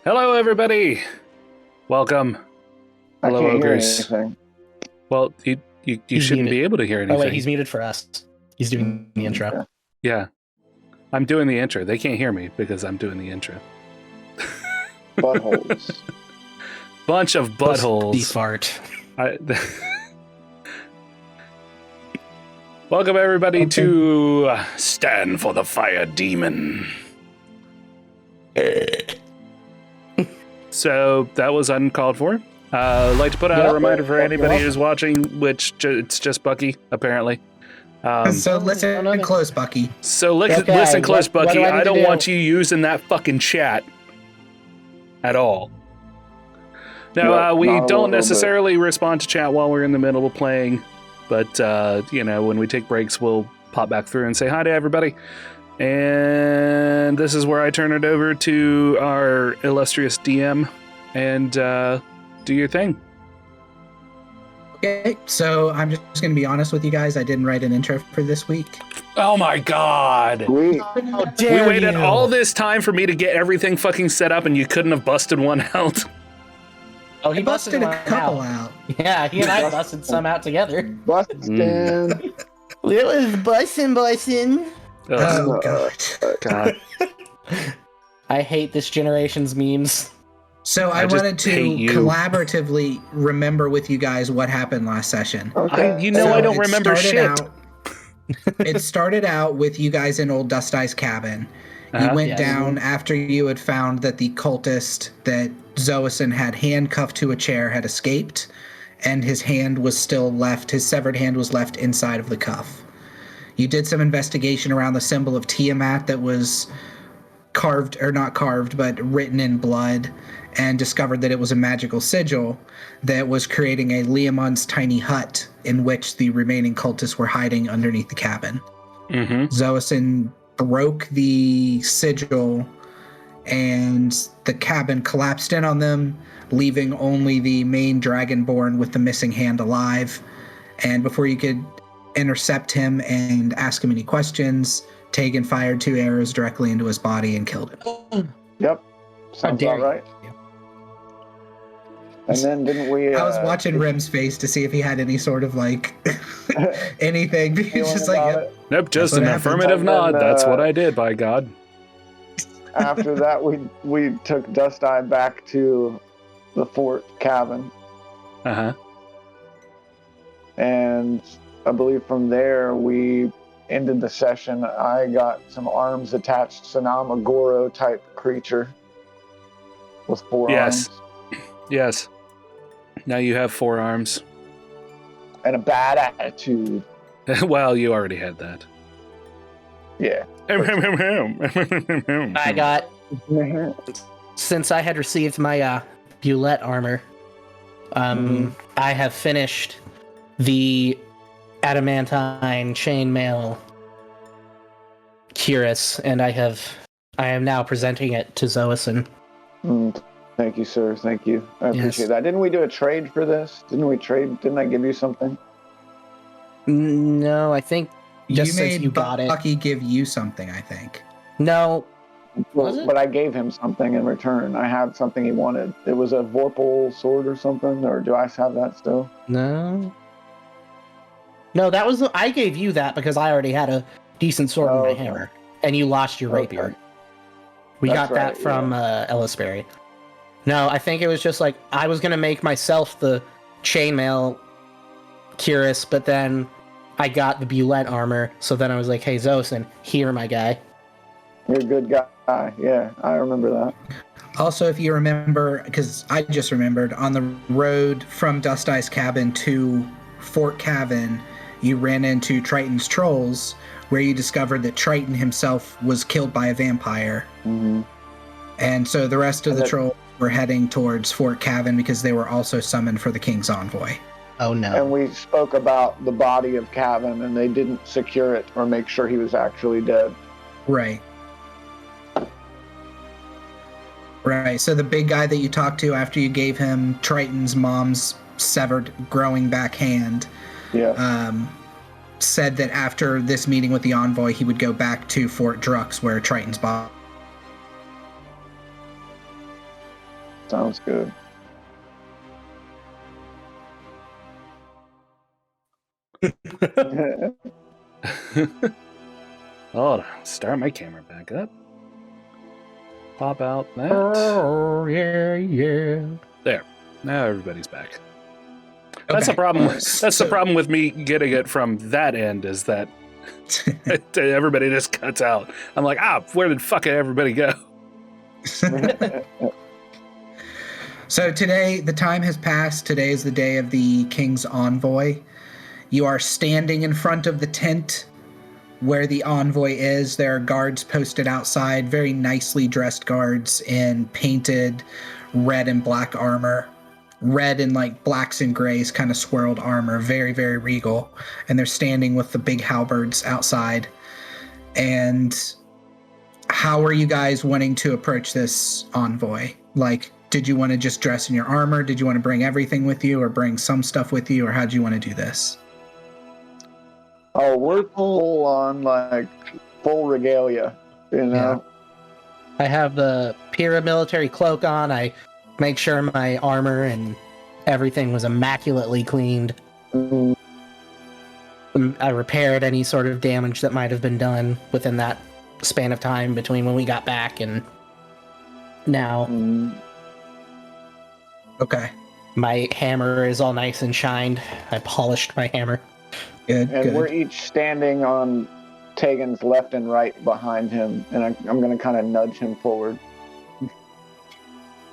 Hello, everybody. Welcome. Hello, ogres. Well, you shouldn't muted. be able to hear anything. Oh wait, he's muted for us. He's doing the intro. Yeah. I'm doing the intro. They can't hear me because I'm doing the intro. Buttholes. Bunch of buttholes. Fart. Welcome, everybody, to Stand for the Fire Demon. So that was uncalled for. I'd like to put out a reminder for anybody who's watching, which it's just Bucky, apparently. So listen close, Bucky. So listen close, Bucky. I don't want you using that fucking chat at all. Now, we don't necessarily respond to chat while we're in the middle of playing, but, when we take breaks, we'll pop back through and say hi to everybody. And this is where I turn it over to our illustrious DM and do your thing. Okay, so I'm just going to be honest with you guys. I didn't write an intro for this week. Oh my god. We waited all this time for me to get everything fucking set up and you couldn't have busted one out. Oh, he busted a couple out. Yeah, he and I busted some out together. Busted. It was bussin'. Oh, God. I hate this generation's memes. So I wanted to collaboratively remember with you guys what happened last session. Okay. I don't remember shit. It started out with you guys in old Dust Eye's cabin. You went down after you had found that the cultist that Xoasin had handcuffed to a chair had escaped, and his hand was still left, his severed hand was left inside of the cuff. You did some investigation around the symbol of Tiamat that was but written in blood, and discovered that it was a magical sigil that was creating a Liamon's tiny hut in which the remaining cultists were hiding underneath the cabin. Mm-hmm. Xoasin broke the sigil, and the cabin collapsed in on them, leaving only the main dragonborn with the missing hand alive. And before you could intercept him and ask him any questions, Tægen fired 2 arrows directly into his body and killed him. Yep. Sounds about right. And then didn't we... I was watching Rim's face to see if he had any sort of, anything. He's just like, yep. Nope, just an affirmative nod. That's what I did, by God. After that, we took Dust Eye back to the fort cabin. Uh-huh. And I believe from there, we ended the session. I got some arms attached to some Goro type creature with 4 arms. Yes. Now you have 4 arms. And a bad attitude. Well, you already had that. Yeah. I got, since I had received my Bulette armor, I have finished the adamantine chainmail cuirass, and I am now presenting it to Xoasin. Thank you, sir. Thank you. I appreciate that. Didn't we do a trade for this? Didn't I give you something? No, I think just since you got it. Bucky give you something, I think. No. But I gave him something in return. I had something he wanted. It was a Vorpal sword or something, or do I have that still? No, that was I gave you that because I already had a decent sword in my hammer, and you lost your rapier. We got that from Ellisberry. No, I think it was just I was gonna make myself the chainmail cuirass, but then I got the Bulette armor, so then I was like, "Hey, Xoasin, here, my guy." You're a good guy. Yeah, I remember that. Also, if you remember, because I just remembered, on the road from Dust Eye's cabin to Fort Cabin, you ran into Triton's trolls, where you discovered that Triton himself was killed by a vampire. Mm-hmm. And so the rest of the trolls were heading towards Fort Cabin because they were also summoned for the King's Envoy. Oh, no. And we spoke about the body of Cabin, and they didn't secure it or make sure he was actually dead. Right. Right, so the big guy that you talked to after you gave him Triton's mom's severed, growing back hand, said that after this meeting with the envoy, he would go back to Fort Drux, where Triton's body Sounds good. Hold on. Start my camera back up. Pop out that. Oh, yeah. There. Now everybody's back. Okay. That's the problem. That's the problem with me getting it from that end, is that everybody just cuts out. I'm like, where did fucking everybody go? So today, the time has passed. Today is the day of the King's Envoy. You are standing in front of the tent where the envoy is. There are guards posted outside, very nicely dressed guards in painted red and black armor. Red and like blacks and grays kind of swirled armor, very, very regal. And they're standing with the big halberds outside. And how are you guys wanting to approach this envoy? Like, did you want to just dress in your armor? Did you want to bring everything with you, or bring some stuff with you, or how do you want to do this? Oh, we're full on, like, full regalia, you know? I have the Pyrrah military cloak on. I make sure my armor and everything was immaculately cleaned. Mm. I repaired any sort of damage that might have been done within that span of time between when we got back and now. Mm. Okay. My hammer is all nice and shined. I polished my hammer. Good, And good. we're each standing on Tægen's left and right behind him, and I'm going to kind of nudge him forward.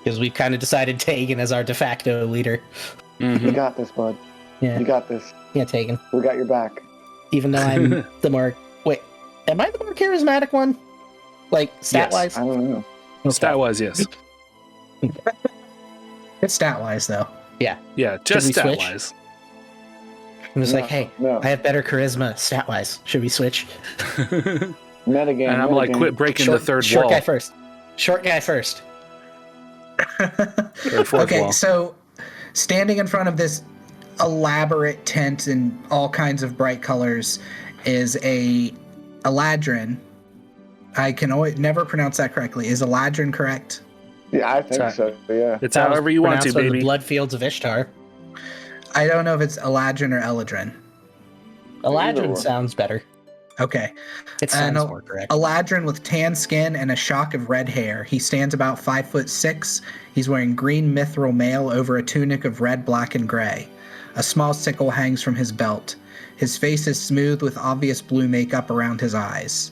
Because we've kind of decided Tægen as our de facto leader. Mm-hmm. You got this, bud. Yeah. You got this. Yeah, Tægen. We got your back. Even though I'm the more... Wait, am I the more charismatic one? Like, stat-wise? I don't know. Okay. Stat-wise, yes. It's stat-wise, though. Yeah, just Should we switch? stat-wise. I'm just No, like, hey, no. I have better charisma stat-wise. Should we switch? Metagame. And I'm like, metagame. quit breaking the third short wall. guy first. Short guy first. Or fourth Okay, wall. so standing in front of this elaborate tent in all kinds of bright colors is a Eladrin. I can always never pronounce that correctly. Is Eladrin correct? Yeah, I think so, yeah. It's however you want to, Pronounced from baby. The blood fields of Ishtar. I don't know if it's Eladrin or Eladrin. Eladrin one. sounds better. Okay. It sounds And more correct. Eladrin with tan skin and a shock of red hair. He stands about 5'6". He's wearing green mithril mail over a tunic of red, black, and gray. A small sickle hangs from his belt. His face is smooth with obvious blue makeup around his eyes.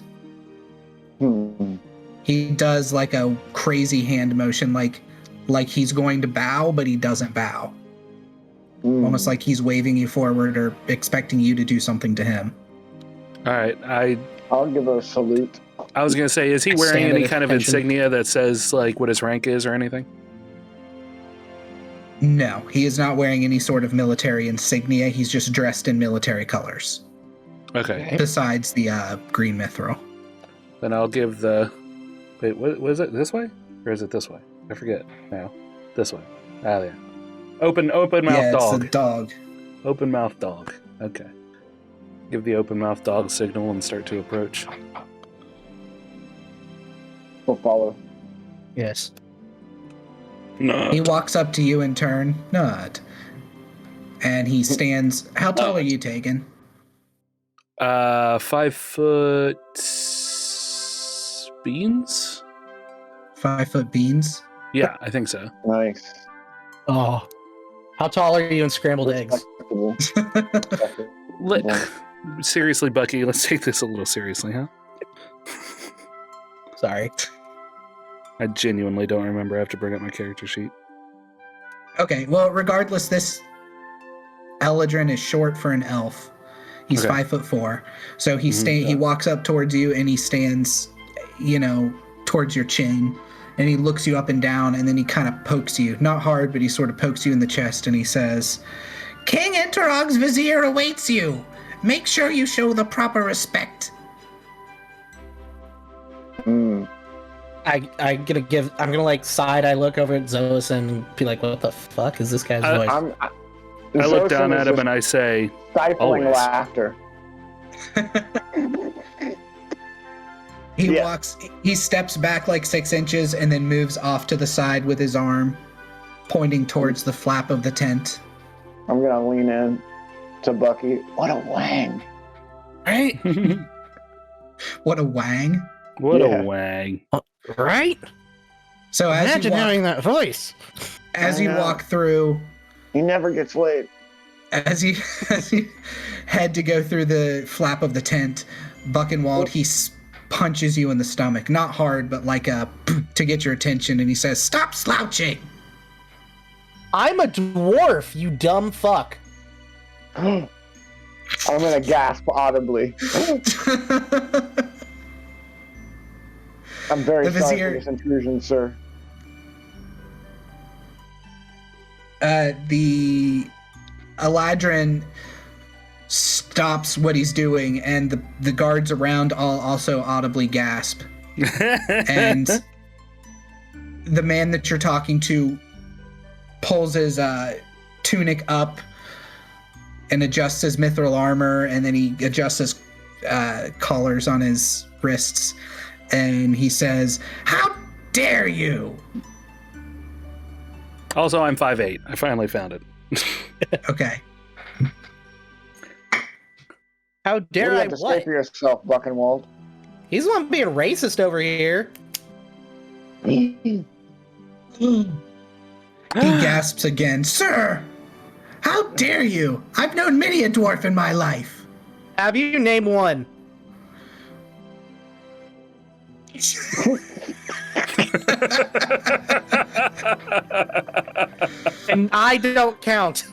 Hmm. He does like a crazy hand motion, like he's going to bow, but he doesn't bow. Hmm. Almost like he's waving you forward or expecting you to do something to him. All right, I'll give a salute. I was gonna say, is he wearing Stand any at kind of attention. insignia that says like what his rank is or anything? No, he is not wearing any sort of military insignia. He's just dressed in military colors, Okay, besides the green mithril. then I'll give the. Wait, what was it? This way or is it this way? I forget now. This way. Ah, yeah. Open mouth Yeah, it's dog. a dog. Open mouth dog. Okay. Give the open mouth dog signal and start to approach. We'll follow. Yes. No. He walks up to you in turn, nod, and he stands. How tall are you, Tægen? 5 foot beans? 5 foot beans. Yeah, I think so. Nice. Oh. How tall are you in scrambled eggs? Respectable. Seriously, Bucky, let's take this a little seriously, huh? Sorry. I genuinely don't remember. I have to bring up my character sheet. Okay, well, regardless, this Eladrin is short for an elf. He's Okay. 5'4". So he Mhm. he walks up towards you and he stands, towards your chin, and he looks you up and down, and then he kind of pokes you, not hard, but he sort of pokes you in the chest, and he says, "King Enterog's vizier awaits you. Make sure you show the proper respect." Hmm. I'm gonna like side eye look over at Xoasin and be like, what the fuck is this guy's voice? I look down at him and I say, stifling always. laughter. He steps back like 6 inches and then moves off to the side with his arm pointing towards the flap of the tent. I'm going to lean in to Bucky. What a wang. Right? What a wang. What a wang. Right? So imagine hearing that voice. As you walk through, he never gets laid. As you head to go through the flap of the tent, Buckenwald, he punches you in the stomach. Not hard, but like to get your attention, and he says, "Stop slouching!" I'm a dwarf, you dumb fuck. I'm gonna gasp audibly. I'm very sorry for this intrusion, sir. The Eladrin stops what he's doing, and the guards around all also audibly gasp. And the man that you're talking to pulls his tunic up and adjusts his mithril armor, and then he adjusts his collars on his wrists, and he says, "How dare you!" Also, I'm 5'8". I finally found it. Okay. How dare I have to say for yourself, Buckenwald? He's the one being racist over here. He gasps again. "Sir, how dare you? I've known many a dwarf in my life." Have you named one? And I don't count.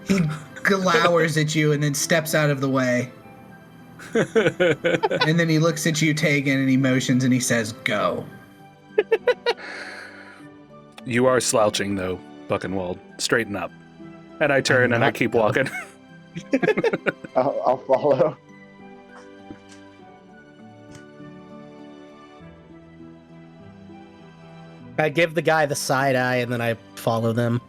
He glowers at you and then steps out of the way. And then he looks at you, Tægen, and he motions and he says, "Go." You are slouching, though, Buckenwald. Straighten up. And I turn and I keep walking. I'll follow. I give the guy the side eye and then I follow them.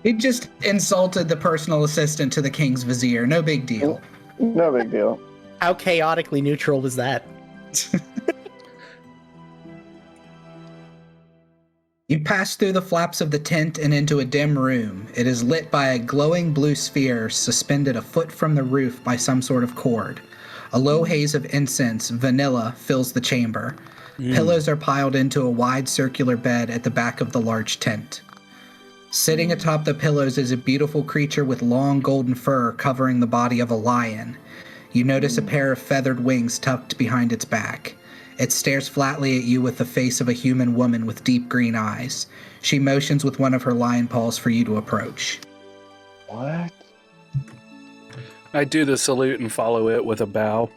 He just insulted the personal assistant to the king's vizier. No big deal. No big deal. How chaotically neutral is that? You pass through the flaps of the tent and into a dim room. It is lit by a glowing blue sphere suspended a foot from the roof by some sort of cord. A low haze of incense, vanilla, fills the chamber. Pillows are piled into a wide circular bed at the back of the large tent. Sitting atop the pillows is a beautiful creature with long golden fur covering the body of a lion. You notice a pair of feathered wings tucked behind its back. It stares flatly at you with the face of a human woman with deep green eyes. She motions with one of her lion paws for you to approach. What? I do the salute and follow it with a bow.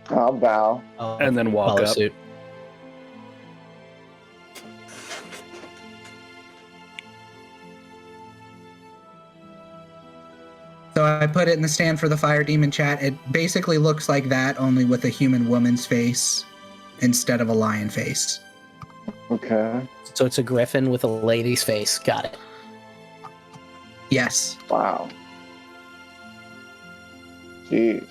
I'll bow. And then walk up. Suit. So I put it in the stand for the fire demon chat. It basically looks like that, only with a human woman's face instead of a lion face. Okay. So it's a griffin with a lady's face. Got it. Yes. Wow. Jeez.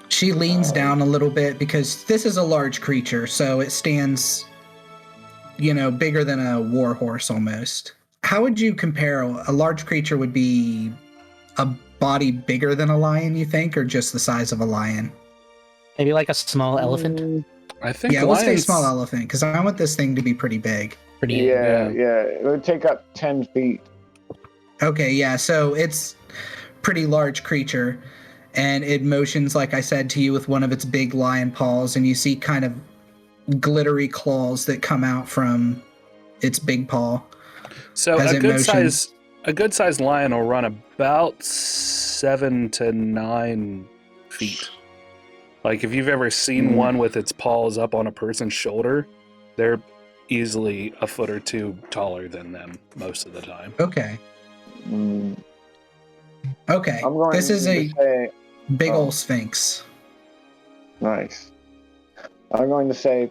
She leans down a little bit because this is a large creature, so it stands, bigger than a war horse almost. How would you compare a large creature? Would be a body bigger than a lion, you think, or just the size of a lion? Maybe like a small elephant? I think let's say small elephant, because I want this thing to be pretty big. Yeah. It would take up 10 feet. Okay, yeah, so it's pretty large creature, and it motions, like I said, to you with one of its big lion paws, and you see kind of glittery claws that come out from its big paw. So a good sized lion will run about 7 to 9 feet. Like if you've ever seen one with its paws up on a person's shoulder, they're easily a foot or two taller than them most of the time. Okay. Okay. This is a big old sphinx. Nice. I'm going to say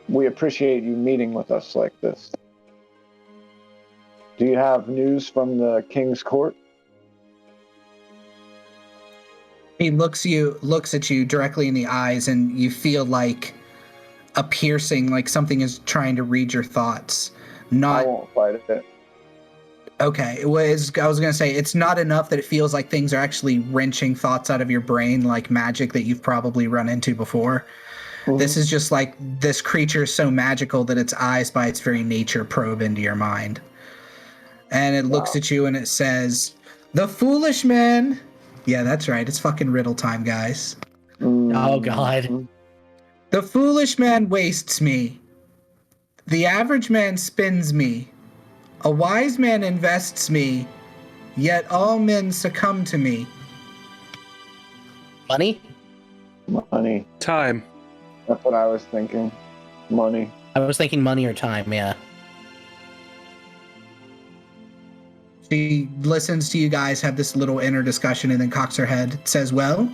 we appreciate you meeting with us like this. Do you have news from the King's Court? He looks at you directly in the eyes, and you feel like a piercing, like something is trying to read your thoughts. I won't fight it. Okay, I was gonna say, it's not enough that it feels like things are actually wrenching thoughts out of your brain, like magic that you've probably run into before. Mm-hmm. This is just like, this creature is so magical that its eyes by its very nature probe into your mind. And it looks at you and it says, "The foolish man." Yeah, that's right. It's fucking riddle time, guys. Oh, God. "The foolish man wastes me. The average man spends me. A wise man invests me, yet all men succumb to me." Money? Money. Time. That's what I was thinking. Money. I was thinking money or time, yeah. She listens to you guys have this little inner discussion and then cocks her head, says, "Well?"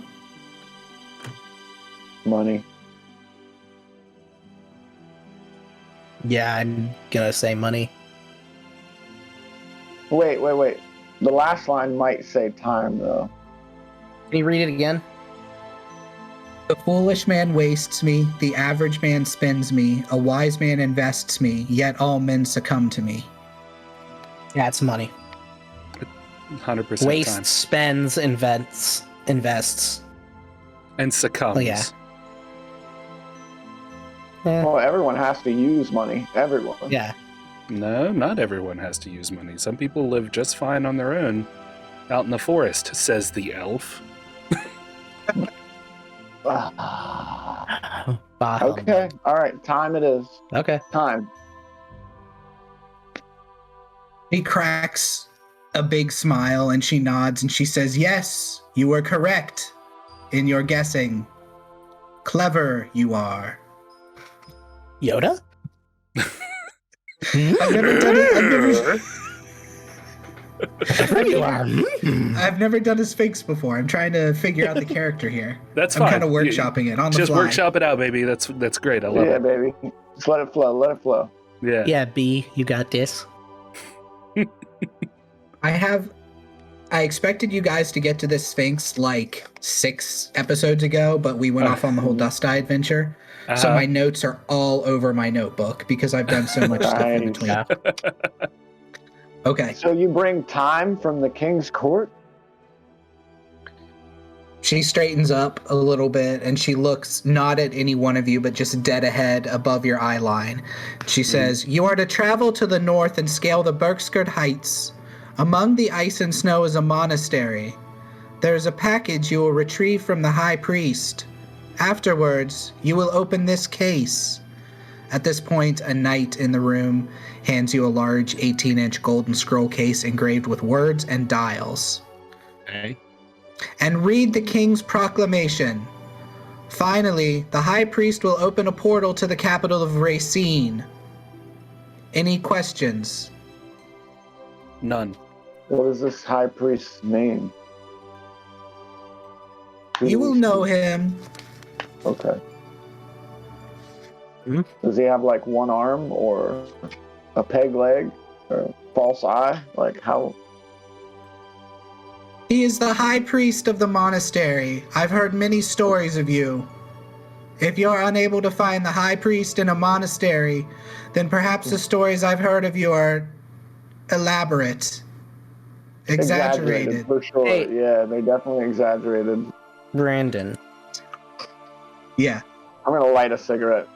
Money. Yeah, I'm gonna say money. Wait. The last line might say time, though. Can you read it again? "The foolish man wastes me, the average man spends me, a wise man invests me, yet all men succumb to me." Yeah, it's money. 100% Wastes, time. spends, invests. And succumbs. Oh, yeah. Well, everyone has to use money. Everyone. Yeah. No, not everyone has to use money. Some people live just fine on their own out in the forest, says the elf. Okay. All right. Time it is. Okay. Time. He cracks a big smile and she nods and she says, "Yes, you were correct in your guessing. Clever you are." Yoda? I've never done it. I've never done a Sphinx before. I'm trying to figure out the character here. That's I'm fine. kind of workshopping it on the Just fly. workshop it out, baby. That's great. I love it. Yeah, baby. Just let it flow. Let it flow. Yeah. Yeah, B, you got this. I expected you guys to get to this Sphinx like 6 episodes ago, but we went off on the whole Dust Eye adventure. So my notes are all over my notebook because I've done so much stuff in between. Okay. So you bring time from the king's court? She straightens up a little bit and she looks not at any one of you, but just dead ahead above your eye line. She says, "You are to travel to the north and scale the Berkskerd Heights. Among the ice and snow is a monastery. There is a package you will retrieve from the high priest. Afterwards, you will open this case." At this point, a knight in the room hands you a large 18-inch golden scroll case engraved with words and dials. Okay. "And read the king's proclamation. Finally, the high priest will open a portal to the capital of Racine. Any questions?" None. What is this high priest's name? You will know him. Okay. Does he have like one arm or a peg leg or a false eye? Like how? He is the high priest of the monastery. I've heard many stories of you. If you're unable to find the high priest in a monastery, then perhaps the stories I've heard of you are elaborate. Exaggerated. For sure. Hey. Yeah, they definitely exaggerated. Brandon. Yeah. I'm gonna light a cigarette.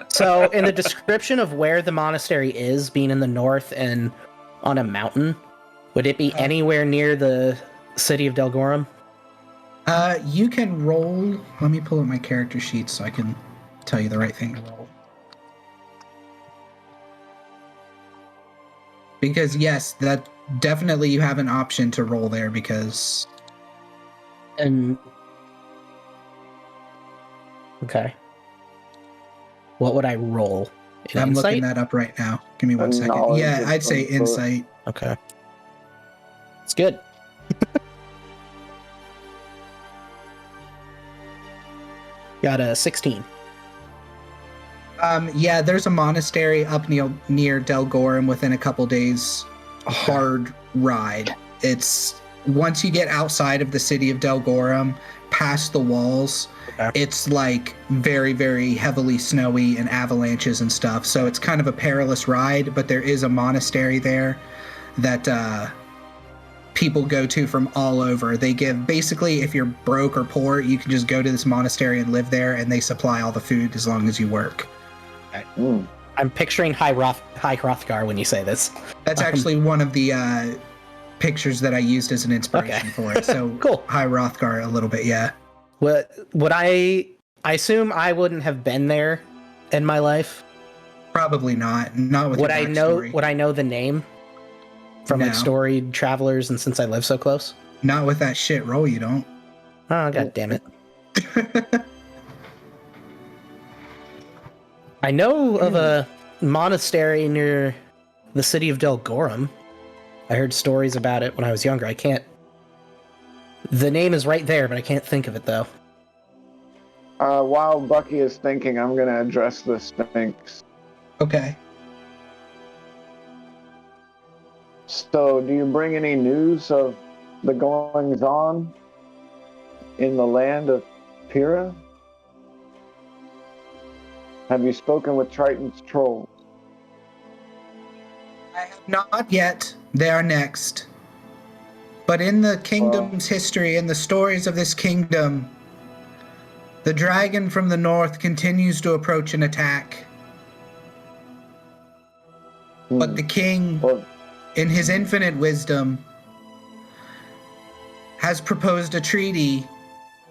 So in the description of where the monastery is, being in the north and on a mountain, would it be anywhere near the city of Delgorum? You can roll. Let me pull up my character sheet so I can tell you the right thing to roll. Because yes, that definitely you have an option to roll there because. And okay, what would I roll? I'm Insight? looking that up right now. Give me one second. Knowledge Yeah, of I'd say some sort. insight. Okay, it's good. Got a 16. Yeah, there's a monastery up near Delgorum within a couple days. A hard ride. It's once you get outside of the city of Delgorum, past the walls, it's like very, very heavily snowy and avalanches and stuff. So it's kind of a perilous ride, but there is a monastery there that people go to from all over. They give, basically, if you're broke or poor, you can just go to this monastery and live there, and they supply all the food as long as you work. Okay. I'm picturing High Hrothgar when you say this. That's actually one of the pictures that I used as an inspiration for it. So cool. High Hrothgar a little bit, yeah. Would I assume I wouldn't have been there in my life? Probably not. Not with would I know the name from like storied travelers and since I live so close? Not with that shit roll, you don't. Oh, god damn it. I know of a monastery near the city of Delgorum. I heard stories about it when I was younger. I can't... The name is right there, but I can't think of it, though. While Bucky is thinking, I'm going to address the Sphinx. Okay. So, do you bring any news of the goings-on in the land of Pyrrah? Have you spoken with Triton's trolls? I have not yet. They are next. But in the kingdom's history, in the stories of this kingdom, the dragon from the north continues to approach and attack. But the king, in his infinite wisdom, has proposed a treaty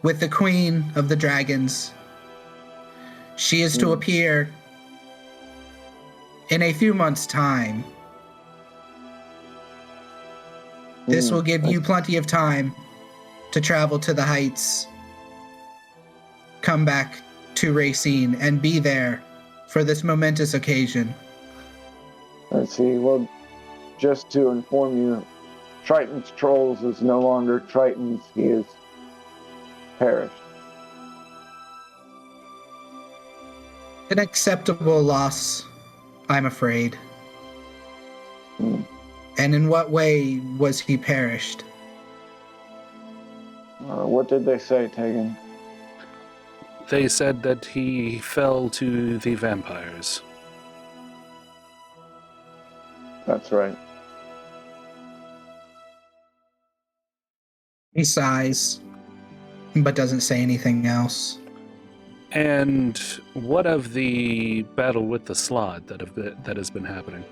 with the queen of the dragons. She is to appear in a few months' time. This will give you plenty of time to travel to the heights, come back to Xoasin, and be there for this momentous occasion. Let's see. Well, just to inform you, Triton's trolls is no longer Triton's. He is perished. An acceptable loss, I'm afraid. And in what way was he perished? What did they say, Tægen? They said that he fell to the vampires. That's right. He sighs, but doesn't say anything else. And what of the battle with the Slod that has been happening?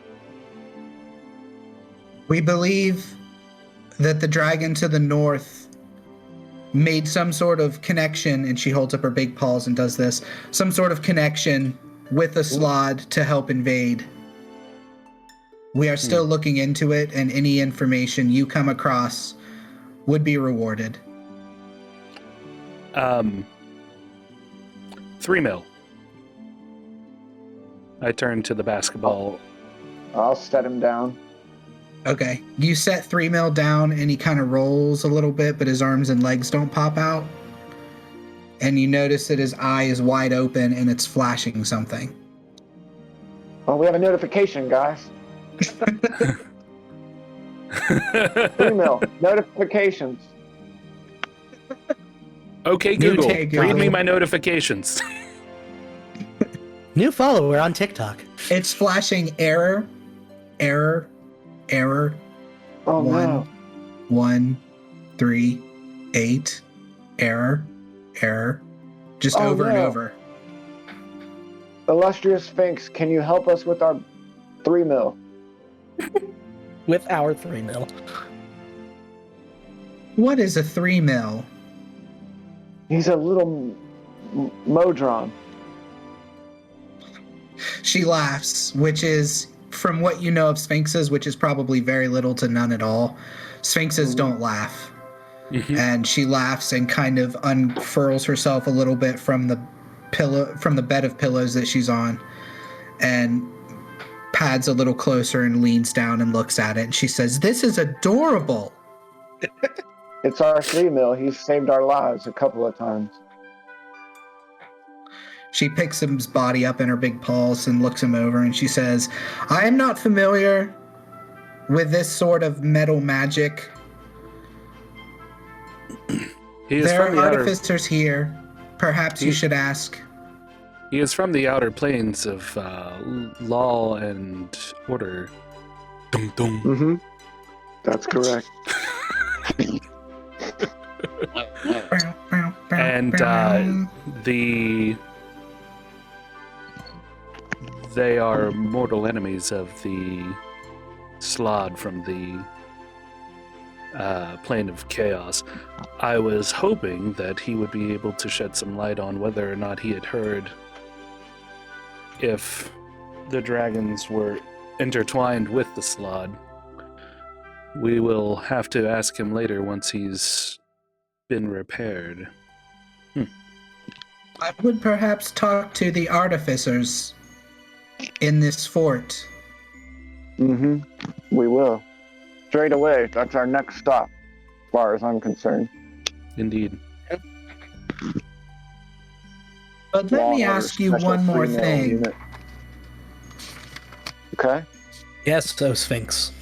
We believe that the dragon to the north made some sort of connection, and she holds up her big paws and does this, some sort of connection with the Slod to help invade. We are still looking into it, and any information you come across would be rewarded. 3 mil. I turn to the basketball. I'll set him down. Okay. You set 3 mil down, and he kind of rolls a little bit, but his arms and legs don't pop out. And you notice that his eye is wide open, and it's flashing something. Oh, we have a notification, guys. 3 mil. Notifications. Okay, Google. Read me my notifications. New follower on TikTok. It's flashing error. Oh, 1, 1, 3, 8. Error. Just over and over. Illustrious Sphinx, can you help us with our 3 mil? With our 3 mil. What is a 3 mil? He's a little Modron. She laughs, which is, from what you know of Sphinxes, which is probably very little to none at all, Sphinxes don't laugh. Mm-hmm. And she laughs and kind of unfurls herself a little bit from the bed of pillows that she's on, and pads a little closer and leans down and looks at it. And she says, "This is adorable." It's our 3 mil. He's saved our lives a couple of times. She picks his body up in her big paws and looks him over, and she says, "I am not familiar with this sort of metal magic, There are artificers here. Perhaps you should ask. He is from the outer planes of law and order. Dum dum. Mm-hmm. That's correct. And they are mortal enemies of the Slod from the plane of chaos. I was hoping that he would be able to shed some light on whether or not he had heard if the dragons were intertwined with the Slod. We will have to ask him later once he's been repaired. I would perhaps talk to the artificers in this fort. Mm-hmm. We will. Straight away. That's our next stop, as far as I'm concerned. Indeed. But let me ask you one more thing. Unit. Okay. Yes, so Sphinx.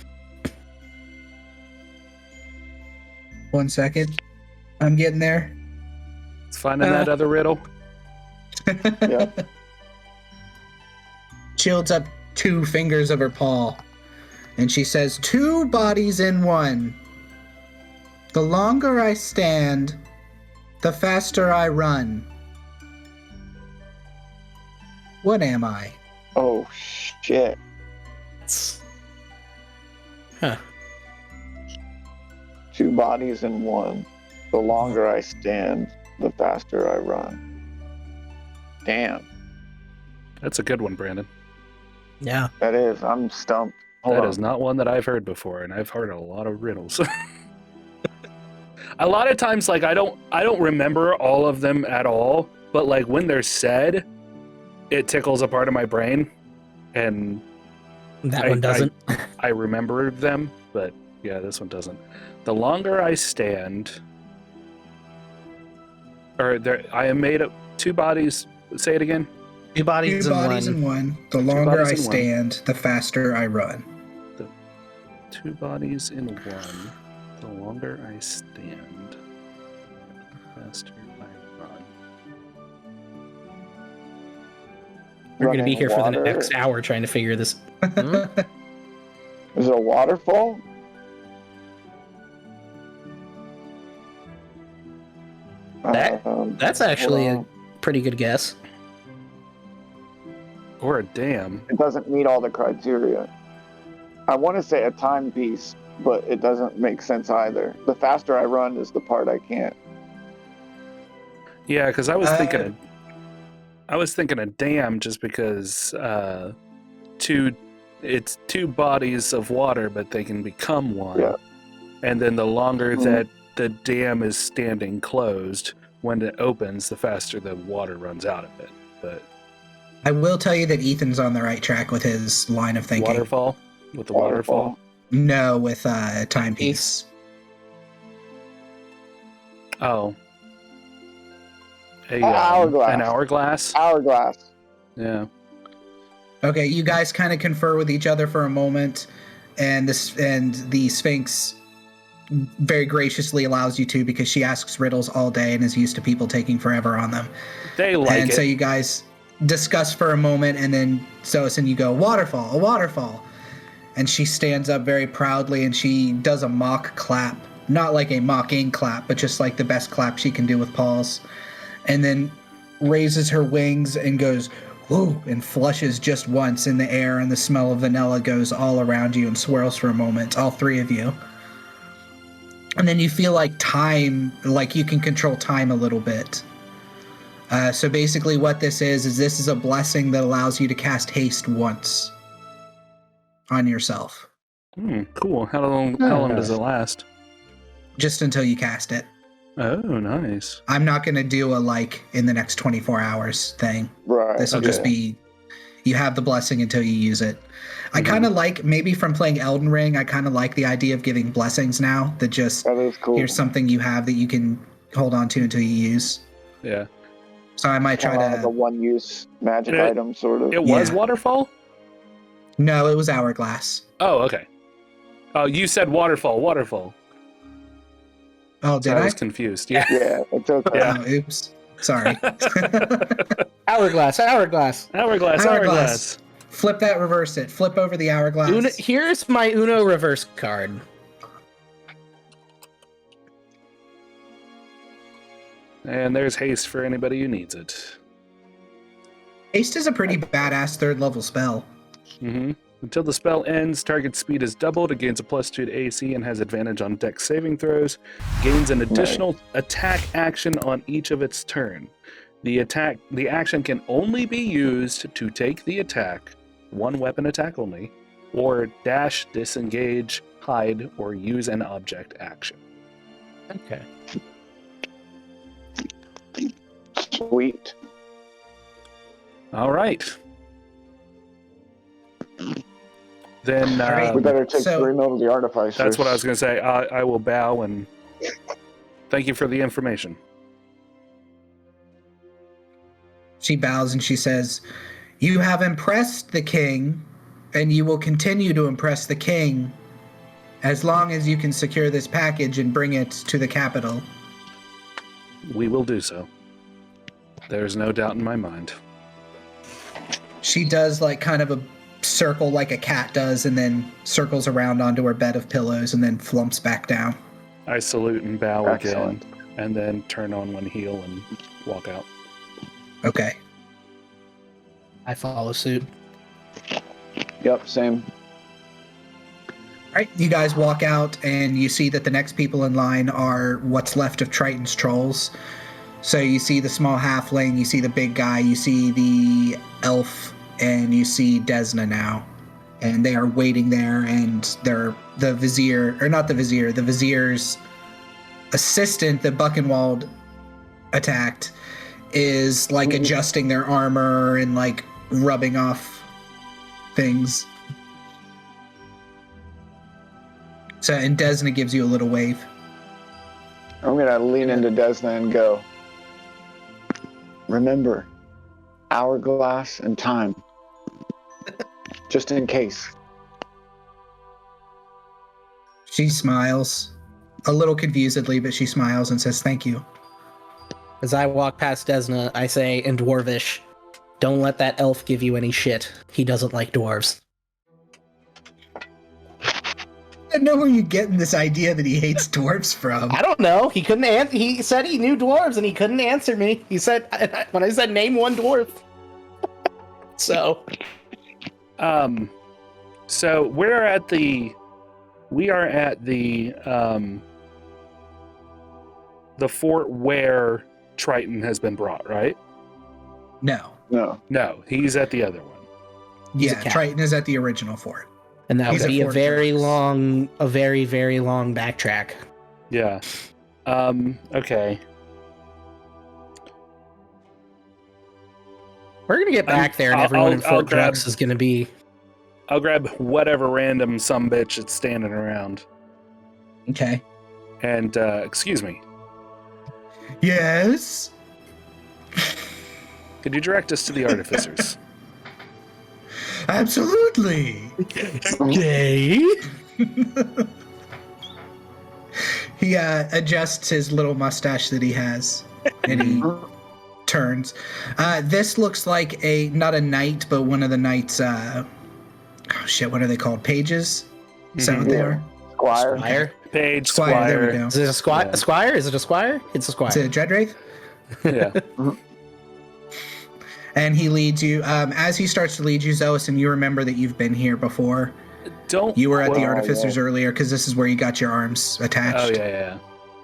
1 second. I'm getting there. It's finding that other riddle. Yeah. She holds up 2 fingers of her paw, and she says, 2 bodies in one. The longer I stand, the faster I run. What am I? Oh, shit. Huh. 2 bodies in one. The longer I stand, the faster I run. Damn. That's a good one, Brandon. Yeah. That is. I'm stumped. That is not one that I've heard before, and I've heard a lot of riddles. A lot of times, like, I don't remember all of them at all, but like when they're said, it tickles a part of my brain, and That one doesn't. I remember them, but yeah, this one doesn't. The longer I stand, I am made of 2 bodies. Say it again. 2 bodies, 2 bodies in one. The longer I stand, the faster I run. 2 bodies in one. The longer I stand, the faster I run. We're going to be here for the next hour trying to figure this. Is it a waterfall? That's actually a pretty good guess. Or a dam. It doesn't meet all the criteria. I want to say a timepiece, but it doesn't make sense either. The faster I run is the part I can't. Yeah, because I was thinking a dam just because it's 2 bodies of water, but they can become one. Yeah. And then the longer that the dam is standing closed, when it opens, the faster the water runs out of it. But I will tell you that Ethan's on the right track with his line of thinking. Waterfall? With the waterfall? No, with timepiece. Oh. Hourglass. An hourglass? Hourglass. Yeah. Okay, you guys kind of confer with each other for a moment, and the Sphinx very graciously allows you to, because she asks riddles all day and is used to people taking forever on them. They like and it. So you guys discuss for a moment, and then Xoasin, you go, waterfall, a waterfall. And she stands up very proudly, and she does a mock clap. Not like a mocking clap, but just like the best clap she can do with paws. And then raises her wings and goes, whoo, and flushes just once in the air, and the smell of vanilla goes all around you and swirls for a moment, all 3 of you. And then you feel like time, like you can control time a little bit. So basically what this is a blessing that allows you to cast haste once on yourself. Cool. How long does it last? Just until you cast it. Oh, nice. I'm not going to do a in the next 24 hours thing. Right. This will just be, you have the blessing until you use it. I kind of like, maybe from playing Elden Ring, I kind of like the idea of giving blessings now that just, that is cool. Here's something you have that you can hold on to until you use. Yeah. So I might try to... like a one-use magic item, sort of. It was waterfall? No, it was hourglass. Oh, okay. Oh, you said waterfall. Oh, did I was confused. Yeah. Yeah, it's okay. Yeah. Oh, oops. Sorry. Hourglass. Flip that, reverse it. Flip over the hourglass. Here's my Uno reverse card. And there's haste for anybody who needs it. Haste is a pretty badass 3rd level spell. Mm-hmm. Until the spell ends, target speed is doubled, it gains a +2 to AC, and has advantage on dex saving throws. Gains an additional attack action on each of its turn. The action can only be used to take the attack, one weapon attack only, or dash, disengage, hide, or use an object action. Okay. Sweet. All right. Then we better take 3 mil of the artificers. That's what I was going to say. I will bow and thank you for the information. She bows and she says, "You have impressed the king, and you will continue to impress the king as long as you can secure this package and bring it to the capital." We will do so. There's no doubt in my mind. She does like kind of a circle like a cat does, and then circles around onto her bed of pillows and then flumps back down. I salute and bow Excellent. again, and then turn on one heel and walk out. Okay. I follow suit. Yep, same. All right, you guys walk out and you see that the next people in line are what's left of Triton's trolls. So you see the small halfling, you see the big guy, you see the elf, and you see Desna now. And they are waiting there, and they're the vizier's assistant that Buchenwald attacked is like adjusting their armor and like rubbing off things. So, and Desna gives you a little wave. I'm going to lean into Desna and go, "Remember, hourglass and time. Just in case." She smiles, a little confusedly, but she smiles and says, "Thank you." As I walk past Desna, I say in Dwarvish, "Don't let that elf give you any shit. He doesn't like dwarves." I don't know where you're getting this idea that he hates dwarves from. I don't know. He couldn't. He said he knew dwarves, and he couldn't answer me. He said when I said name one dwarf. So we are at the fort where Triton has been brought, right? No. No, he's at the other one. Yeah, Triton is at the original fort. And that would be a very long backtrack. Yeah. Okay. We're gonna get back there, and everyone in Fort Redux is gonna be. I'll grab whatever random sumbitch that's standing around. Okay. And excuse me. Yes. Could you direct us to the artificers? Absolutely. Okay. He adjusts his little mustache that he has, and he turns. This looks like not a knight, but one of the knights. Oh shit! What are they called? Pages? Is that what they are? Squire. Page. Squire. There we go. Is it a squire? Yeah. A squire? Is it a squire? It's a squire. Is it a Dreadwraith? Yeah. And he leads you. As he starts to lead you, Xoasin, you remember that you've been here before. You were at the artificers earlier because this is where you got your arms attached. Oh yeah.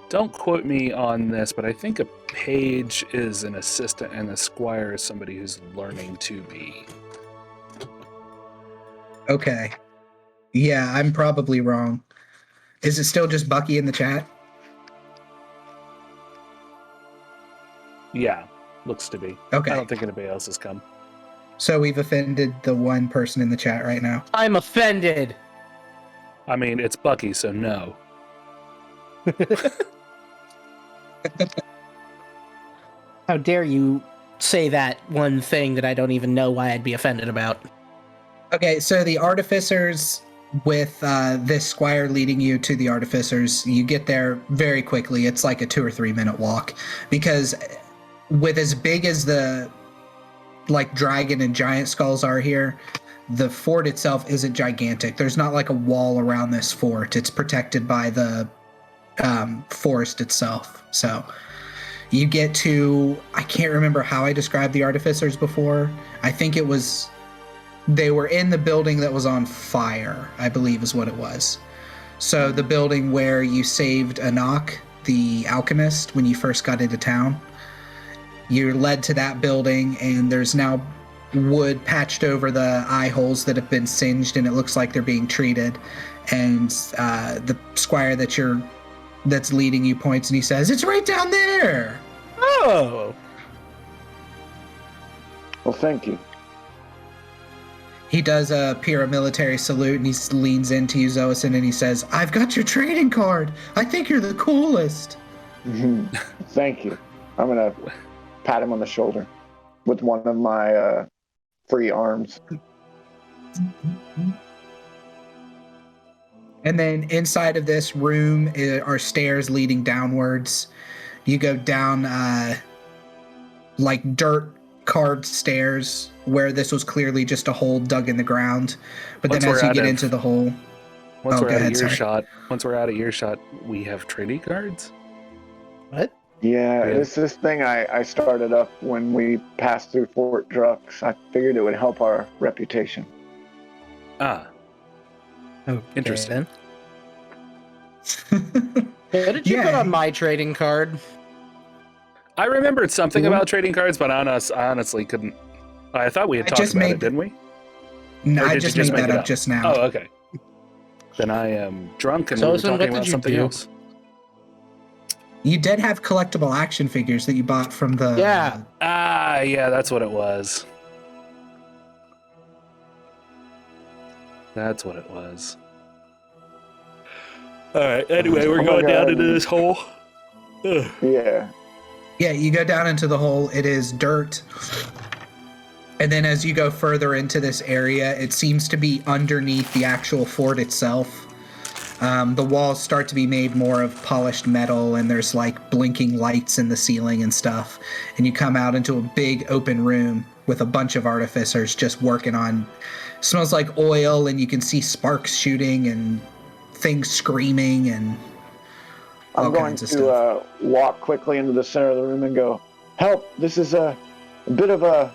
Don't quote me on this, but I think a page is an assistant and a squire is somebody who's learning to be. Okay. Yeah, I'm probably wrong. Is it still just Bucky in the chat? Yeah, looks to be. Okay. I don't think anybody else has come. So we've offended the one person in the chat right now. I'm offended. I mean, it's Bucky, so no. How dare you say that one thing that I don't even know why I'd be offended about? Okay, so the artificers with this squire leading you to the artificers, you get there very quickly. It's like a 2 or 3 minute walk, because with as big as the like dragon and giant skulls are here, the fort itself isn't gigantic. There's not like a wall around this fort. It's protected by the forest itself. So you get to, I can't remember how I described the artificers before. I think it was, they were in the building that was on fire, I believe is what it was. So the building where you saved Enoch, the alchemist, when you first got into town, you're led to that building, and there's now wood patched over the eye holes that have been singed, and it looks like they're being treated. And the squire that's leading you points, and he says, "It's right down there." Oh. Well, thank you. He does a Pyrrah military salute, and he leans into you, Xoasin, and he says, "I've got your trading card. I think you're the coolest." Thank you. I'm gonna pat him on the shoulder with one of my free arms. And then inside of this room are stairs leading downwards. You go down like dirt carved stairs where this was clearly just a hole dug in the ground. But then as you get into the hole... Once we're out of earshot, we have trading cards? What? Yeah, it's this thing I started up when we passed through Fort Drux. I figured it would help our reputation. Ah. Okay, interesting. What did you put on my trading card? I remembered something about trading cards, but I honestly couldn't. I thought we had talked about it, didn't we? No, I just made that up just now. Oh, okay. Then I am drunk and we were talking about something else. You did have collectible action figures that you bought from the... Yeah. Yeah, that's what it was. That's what it was. All right, anyway, we're going down into this hole. Ugh. Yeah. Yeah, you go down into the hole. It is dirt. And then as you go further into this area, it seems to be underneath the actual fort itself. The walls start to be made more of polished metal, and there's like blinking lights in the ceiling and stuff. And you come out into a big open room with a bunch of artificers just working on... Smells like oil, and you can see sparks shooting and things screaming and all kinds of stuff. I'm going to walk quickly into the center of the room and go, "Help! This is a bit of a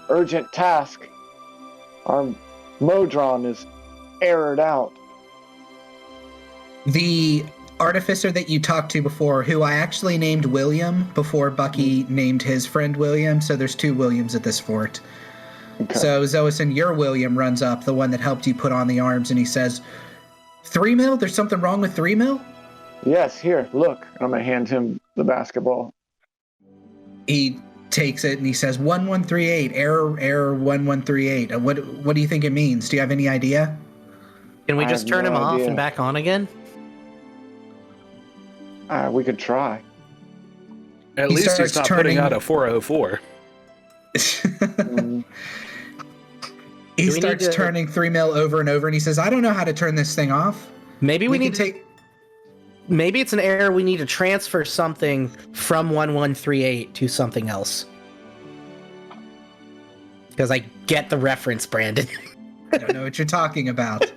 urgent task. Our Modron is errored out." The artificer that you talked to before, who I actually named William before Bucky named his friend William, so there's 2 Williams at this fort. Okay. So Xoasin, your William runs up, the one that helped you put on the arms, and he says, 3 mil? There's something wrong with 3 mil? Yes, here, look. I'm going to hand him the basketball. He takes it and he says, 1138, error 1138. What do you think it means? Do you have any idea? Can we just turn him off and back on again? We could try. At least he's not putting out a 404. He starts turning 3 mil over and over, and he says, "I don't know how to turn this thing off." Maybe we need to take... Maybe it's an error. We need to transfer something from 1138 to something else. Because I get the reference, Brandon. I don't know what you're talking about.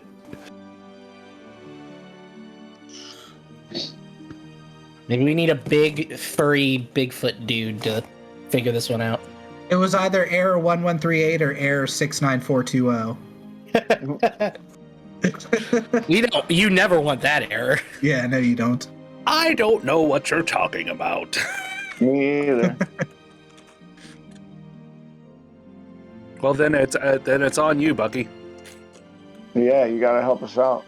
Maybe we need a big, furry, Bigfoot dude to figure this one out. It was either error 1138 or error 69420. You never want that error. Yeah, no, you don't. I don't know what you're talking about. Me either. Well, then it's on you, Bucky. Yeah, you gotta help us out.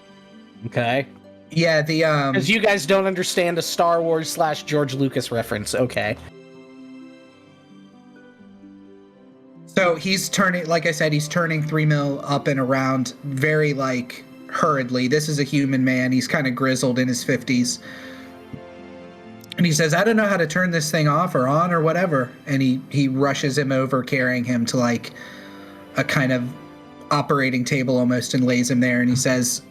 Okay. Yeah, because you guys don't understand a Star Wars / George Lucas reference. Okay. So he's turning, like I said, he's turning 3 mil up and around very, like, hurriedly. This is a human man. He's kind of grizzled in his 50s. And he says, "I don't know how to turn this thing off or on or whatever." And he rushes him over, carrying him to, like, a kind of operating table almost and lays him there, and he says,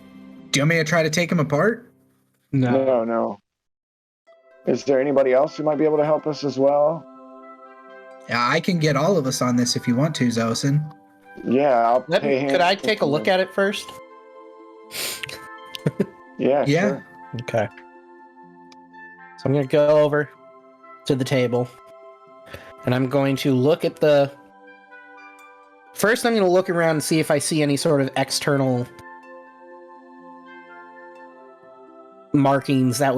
"Do you want me to try to take him apart?" No. Is there anybody else who might be able to help us as well? Yeah, I can get all of us on this if you want to, Xoasin. Yeah, I'll pay him. Could I take a look at it first? Yeah. Sure. Okay. So I'm going to go over to the table, and I'm going to look at the... First, I'm going to look around and see if I see any sort of external markings that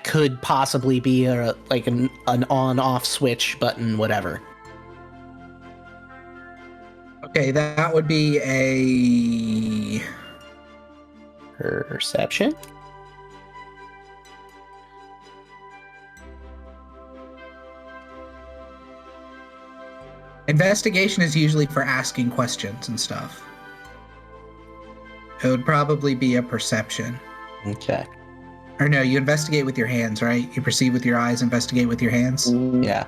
could possibly be like an on-off switch button, whatever. Okay, that would be a... Perception? Investigation is usually for asking questions and stuff. It would probably be a perception. Okay. Or no, you investigate with your hands, right? You perceive with your eyes, investigate with your hands? Yeah.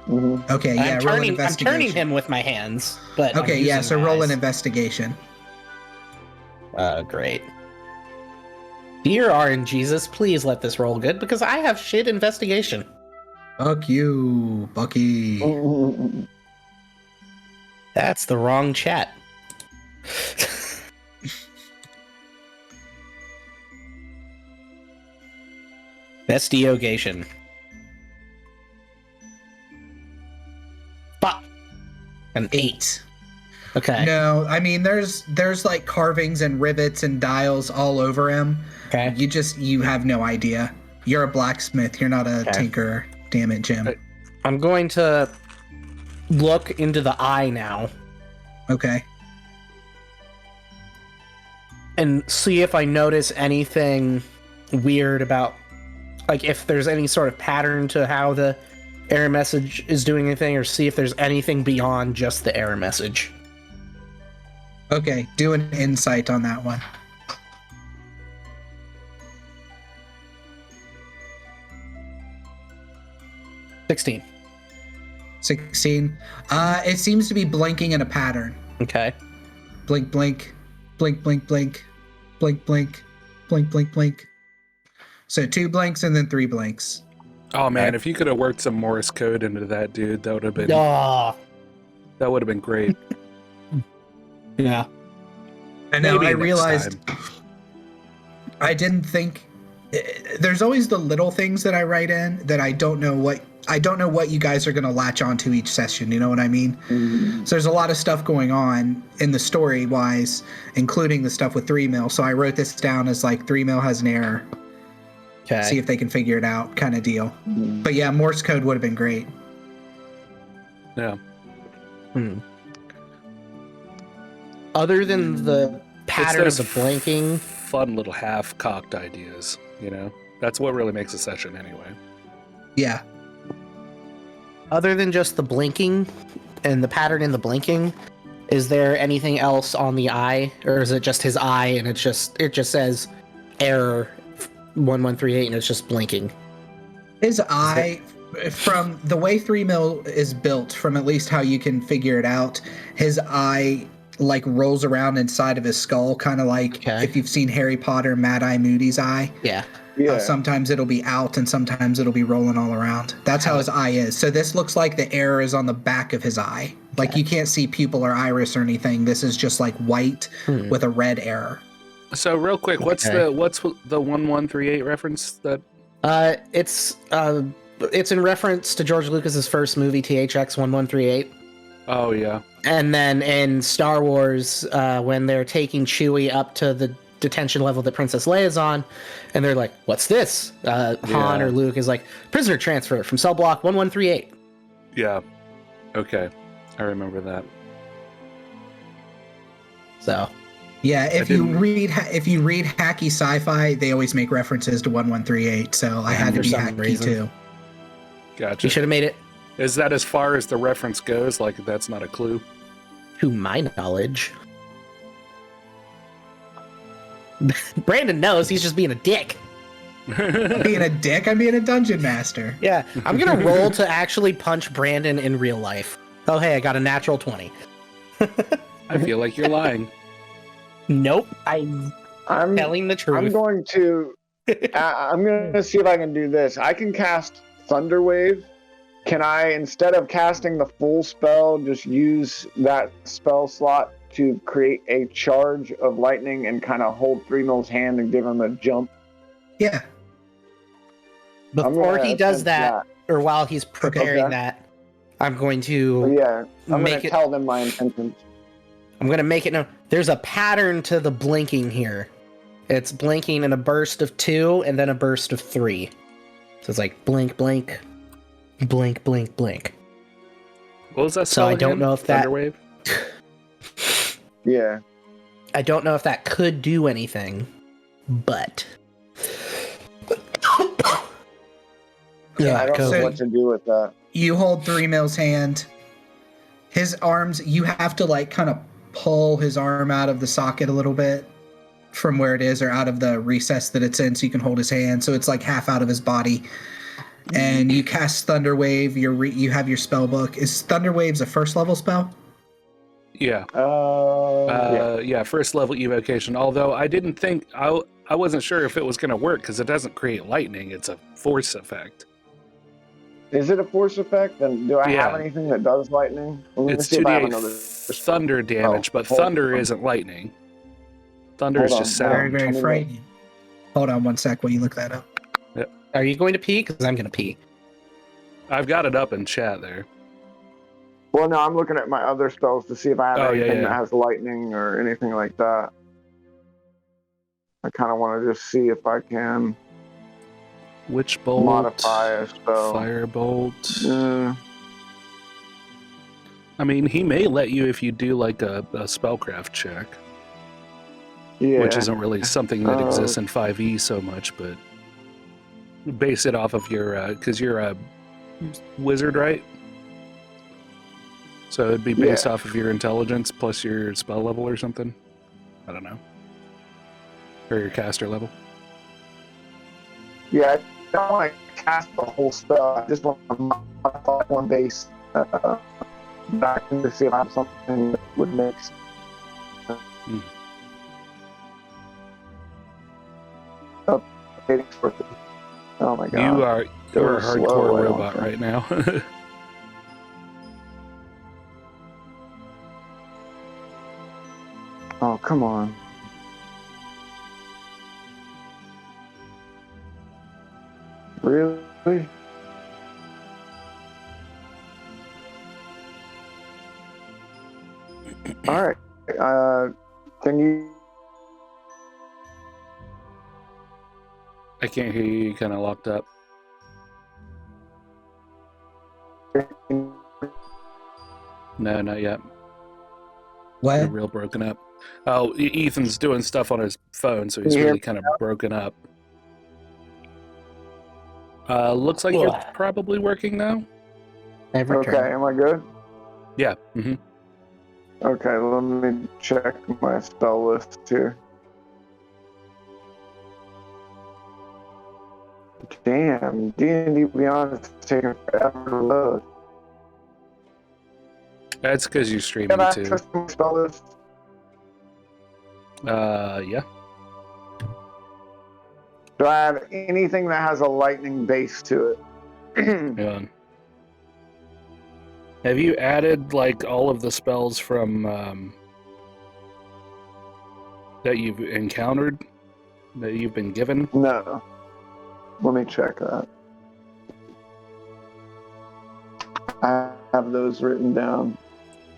Okay, yeah, roll an I'm investigation. turning him with my hands, but okay, yeah, so roll an investigation. Great. Dear RNGesus, please let this roll good, because I have shit investigation. Fuck you, Bucky. That's the wrong chat. Investigation. Fuck. An 8. Okay. No, I mean there's like carvings and rivets and dials all over him. Okay. You have no idea. You're a blacksmith. You're not a tinkerer. Damn it, Jim. I'm going to look into the eye now. Okay. And see if I notice anything weird about, like, if there's any sort of pattern to how the error message is doing anything, or see if there's anything beyond just the error message. Okay, do an insight on that one. $16. 16. It seems to be blinking in a pattern. Okay. Blink, blink, blink, blink, blink, blink, blink, blink, blink, blink. So 2 blinks and then 3 blinks. Oh man, if you could have worked some Morse code into that, dude, that would have been that would have been great. Yeah. And now I realized I didn't think there's always the little things that I write in that I don't know what you guys are going to latch onto each session, you know what I mean? Mm-hmm. So there's a lot of stuff going on in the story wise, including the stuff with 3-mil. So I wrote this down as like 3-mil has an error. Okay. See if they can figure it out, kind of deal. Mm-hmm. But yeah, Morse code would have been great. Yeah. Other than the pattern of the blinking, fun little half-cocked ideas, you know? That's what really makes a session anyway. Yeah. Other than just the blinking and the pattern in the blinking, is there anything else on the eye, or is it just his eye and it just says error 1138 and it's just blinking? His eye, from the way 3-mil is built, from at least how you can figure it out, his eye like rolls around inside of his skull, kind of like if you've seen Harry Potter, Mad Eye Moody's eye. Yeah. Sometimes it'll be out and sometimes it'll be rolling all around. That's how his eye is. So this looks like the error is on the back of his eye. Like you can't see pupil or iris or anything. This is just like white with a red error. So real quick, what's the 1138 reference that? It's in reference to George Lucas's first movie, THX 1138. Oh yeah. And then in Star Wars, when they're taking Chewie up to the detention level that Princess Leia's on, and they're like, "What's this?" Han or Luke is like, "Prisoner transfer from cell block 1138." Yeah. Okay, I remember that. So. Yeah, if you read hacky sci-fi, they always make references to 1138. So I had to be hacky too. Gotcha. You should have made it. Is that as far as the reference goes? Like that's not a clue? To my knowledge. Brandon knows, he's just being a dick. Being a dick? I'm being a dungeon master. Yeah, I'm gonna roll to actually punch Brandon in real life. Oh hey, I got a natural 20. I feel like you're lying. Nope. I'm telling the truth. I'm going to see if I can do this. I can cast Thunderwave. Can I, instead of casting the full spell, just use that spell slot to create a charge of lightning and kind of hold 3Mill's hand and give him a jump? Yeah. Before he does that, or while he's preparing that, I'm going to I'm going to tell them my intentions. I'm going to make it known. There's a pattern to the blinking here. It's blinking in a burst of 2 and then a burst of 3. So it's like blink, blink, blink, blink, blink. What was that spell So I don't know if that... Thunderwave? Yeah. I don't know if that could do anything, but... Yeah, I don't know what to do with that. You hold 3Mill's hand. His arms, you have to like kind of pull his arm out of the socket a little bit from where it is, or out of the recess that it's in, so you can hold his hand. So it's like half out of his body. And you cast Thunderwave. You have your spell book. Is Thunderwave's a first level spell? Yeah. Yeah, first level evocation. Although I didn't think I wasn't sure if it was going to work because it doesn't create lightning. It's a force effect. Is it a force effect? Then do I have anything that does lightning? It's 2d8 thunder damage, but thunder isn't lightning. Thunder is just sound. Very, very frightening. Hold on one sec while you look that up. Yep. Are you going to pee? Because I'm going to pee. I've got it up in chat there. Well, no, I'm looking at my other spells to see if I have anything that has lightning or anything like that. I kind of want to just see if I can... Witch bolt, modify a spell. Firebolt. I mean, he may let you if you do like a spellcraft check. Yeah. Which isn't really something that exists in 5e so much, but base it off of your, because you're a wizard, right? So it'd be based off of your intelligence plus your spell level or something. I don't know. Or your caster level. Yeah, I don't want to cast the whole spell. I just want to modify one base. Back to see if I have something that would mix. Oh my god. You're a hardcore robot right now. Oh, come on. Really? All right. Can you... I can't hear you. Kind of locked up. No, not yet. What? You're real broken up. Oh, Ethan's doing stuff on his phone, so he's really kind of broken up. Looks like you're probably working now. Okay, am I good? Yeah. Mm-hmm. Okay, let me check my spell list here. Damn, D&D Beyond is taking forever to load. That's because you're streaming Can I too. access my spell list? Yeah. Do I have anything that has a lightning base to it? Yeah. Have you added like all of the spells from that you've encountered, that you've been given? No. Let me check that. I have those written down.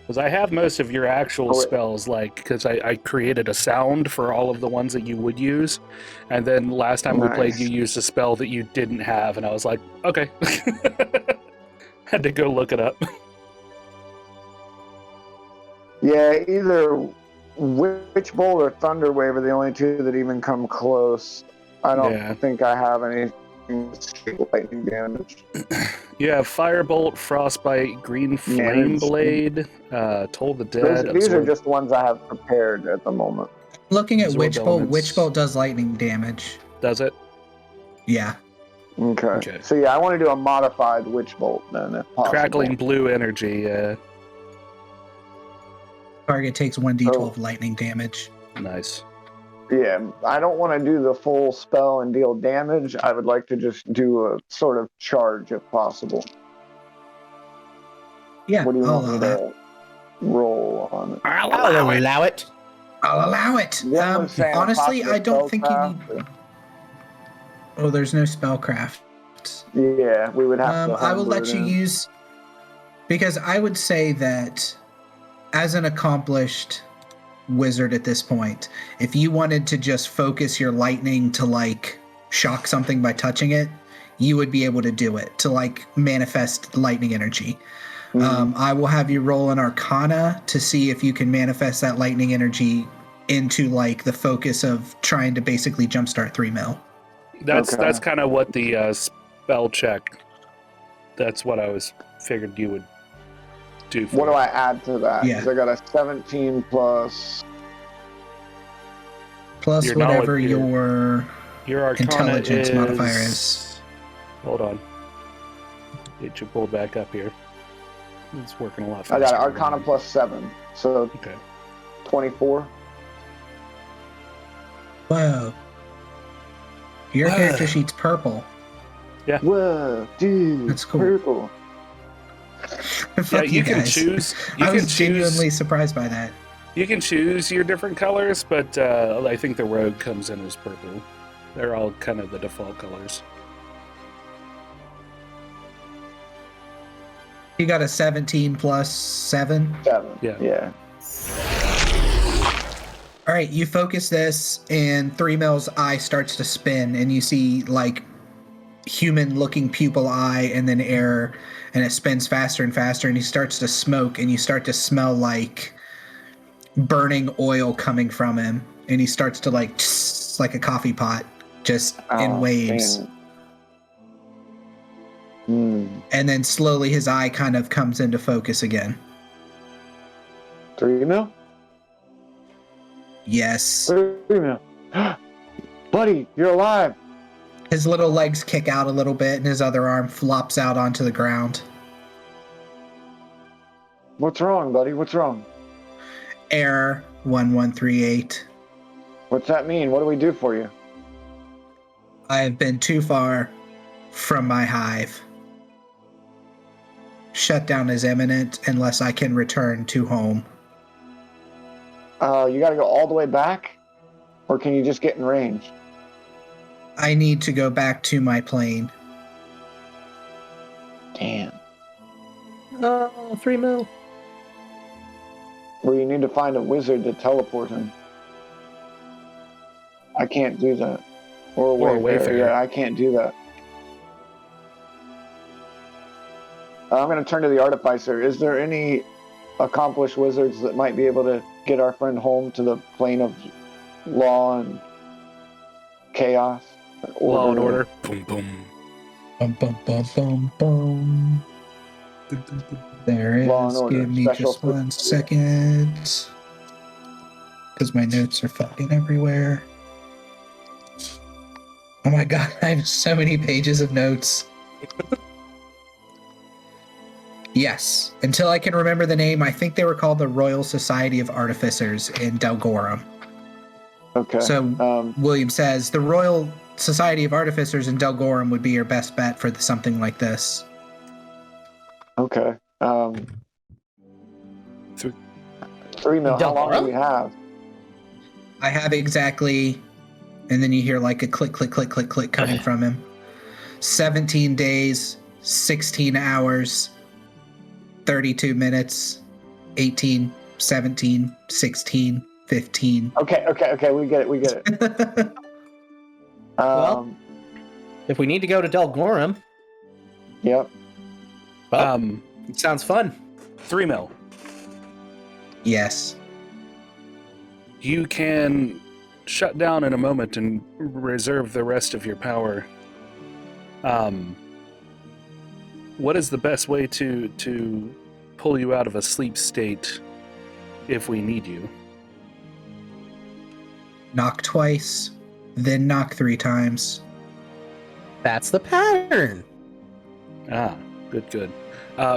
Because I have most of your actual spells, like, because I created a sound for all of the ones that you would use, and then last time we played, you used a spell that you didn't have, and I was like, okay. Had to go look it up. Yeah, either Witch Bolt or Thunderwave are the only two that even come close. I don't think I have anything straight lightning damage. You have Firebolt, Frostbite, Green Flame Blade, Toll the Dead. These are just ones I have prepared at the moment. Looking at Witch Bolt, Witch Bolt does lightning damage. Does it? Yeah. Okay. So yeah, I want to do a modified Witch Bolt then, if possible. Crackling blue energy. Target takes 1d12 lightning damage. Nice. Yeah, I don't want to do the full spell and deal damage. I would like to just do a sort of charge if possible. Yeah, What do you I'll want me allow to roll on it? I'll allow it. I'll allow it. One was saying Honestly, I don't think you spellcraft, need. Oh, there's no spellcraft. Yeah, we would have to. I will homebrew let it you in. use, because I would say that as an accomplished wizard at this point, if you wanted to just focus your lightning to like shock something by touching it, you would be able to do it to like manifest lightning energy. I will have you roll an Arcana to see if you can manifest that lightning energy into like the focus of trying to basically jumpstart 3 mil. That's kind of what the spell check. That's what I was figured you would do. What do I add to that? Yeah. Because I got a 17 plus Plus whatever your Arcana intelligence modifier is. Hold on. Get you pulled back up here. It's working a lot faster. I got an Arcana plus 7, so Okay. 24. Whoa. Your character sheet's purple. Yeah. Whoa, dude. That's cool. Purple. Fuck you can guys. choose. I was genuinely surprised by that. You can choose your different colors, but I think the rogue comes in as purple. They're all kind of the default colors. You got a 17 plus 7. 7. Yeah. All right, you focus this, and 3 mil's eye starts to spin, and you see like human-looking pupil eye, and then air, and it spins faster and faster, and he starts to smoke, and you start to smell like burning oil coming from him, and he starts to like tss, like a coffee pot, just in waves. And then slowly his eye kind of comes into focus again. 3 mil? Yes. 3 mil. Buddy, you're alive. His little legs kick out a little bit, and his other arm flops out onto the ground. What's wrong, buddy? What's wrong? Error 1138. What's that mean? What do we do for you? I have been too far from my hive. Shutdown is imminent unless I can return to home. You gotta go all the way back? Or can you just get in range? I need to go back to my plane. Damn. 3 mil. Well, you need to find a wizard to teleport him. I can't do that. Or a wayfarer. Yeah, I can't do that. I'm going to turn to the artificer. Is there any accomplished wizards that might be able to get our friend home to the plane of law and chaos? Law and order. Boom, boom. Bum, bum, bum, bum, bum. There it Law and is. order. Give me Special just 1 second. Because my notes are fucking everywhere. Oh my god, I have so many pages of notes. Yes. Until I can remember the name, I think they were called the Royal Society of Artificers in Delgorum. Okay. So William says the Royal Society of Artificers in Delgorum would be your best bet for something like this. Okay. 3 mil. How long do we have? I have exactly, and then you hear like a click, click, click, click, click coming from him. 17 days, 16 hours, 32 minutes, 18, 17, 16, 15. Okay, we get it. Well, if we need to go to Delgorum, Yep. well, it sounds fun. 3 mil. Yes. You can shut down in a moment and reserve the rest of your power. What is the best way to pull you out of a sleep state if we need you? Knock twice, then knock 3 times. That's the pattern. Ah, good.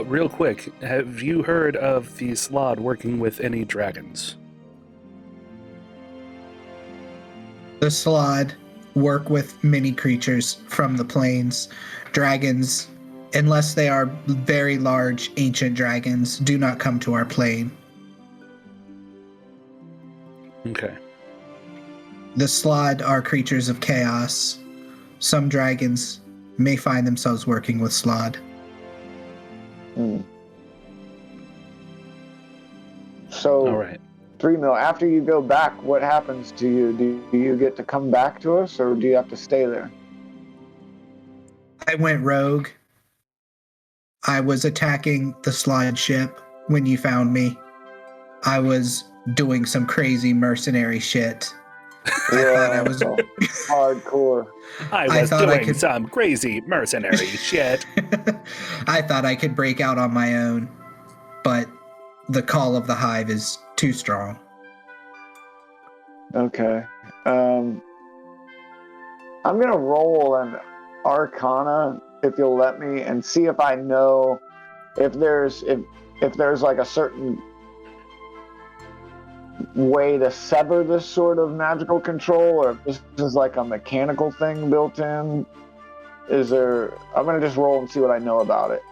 Real quick, have you heard of the Slod working with any dragons? The Slod work with many creatures from the plains. Dragons, unless they are very large ancient dragons, do not come to our plane. Okay. The Slod are creatures of chaos. Some dragons may find themselves working with Slod. So, all right. 3 mil, after you go back, what happens to you? Do you get to come back to us, or do you have to stay there? I went rogue. I was attacking the Slod ship when you found me. I was doing some crazy mercenary shit. I thought I was hardcore. I was doing some crazy mercenary shit. I thought I could break out on my own, but the call of the hive is too strong. Okay. I'm gonna roll an Arcana, if you'll let me, and see if I know if there's like a certain way to sever this sort of magical control, or if this is like a mechanical thing built in. I'm gonna just roll and see what I know about it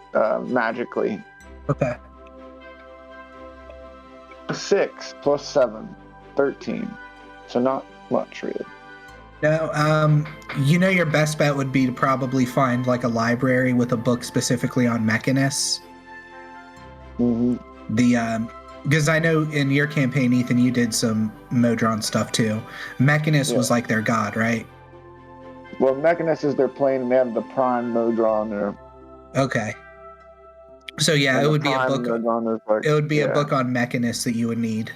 magically. Okay. 6 plus 7, 13. So not much, really. No, your best bet would be to probably find like a library with a book specifically on mechanists. Because I know in your campaign, Ethan, you did some Modron stuff too. Mechanist was like their god, right? Well, Mechanist is their plane, and they have the Prime Modron there. Okay. So yeah, it would be a book. It would be a book on mechanists that you would need.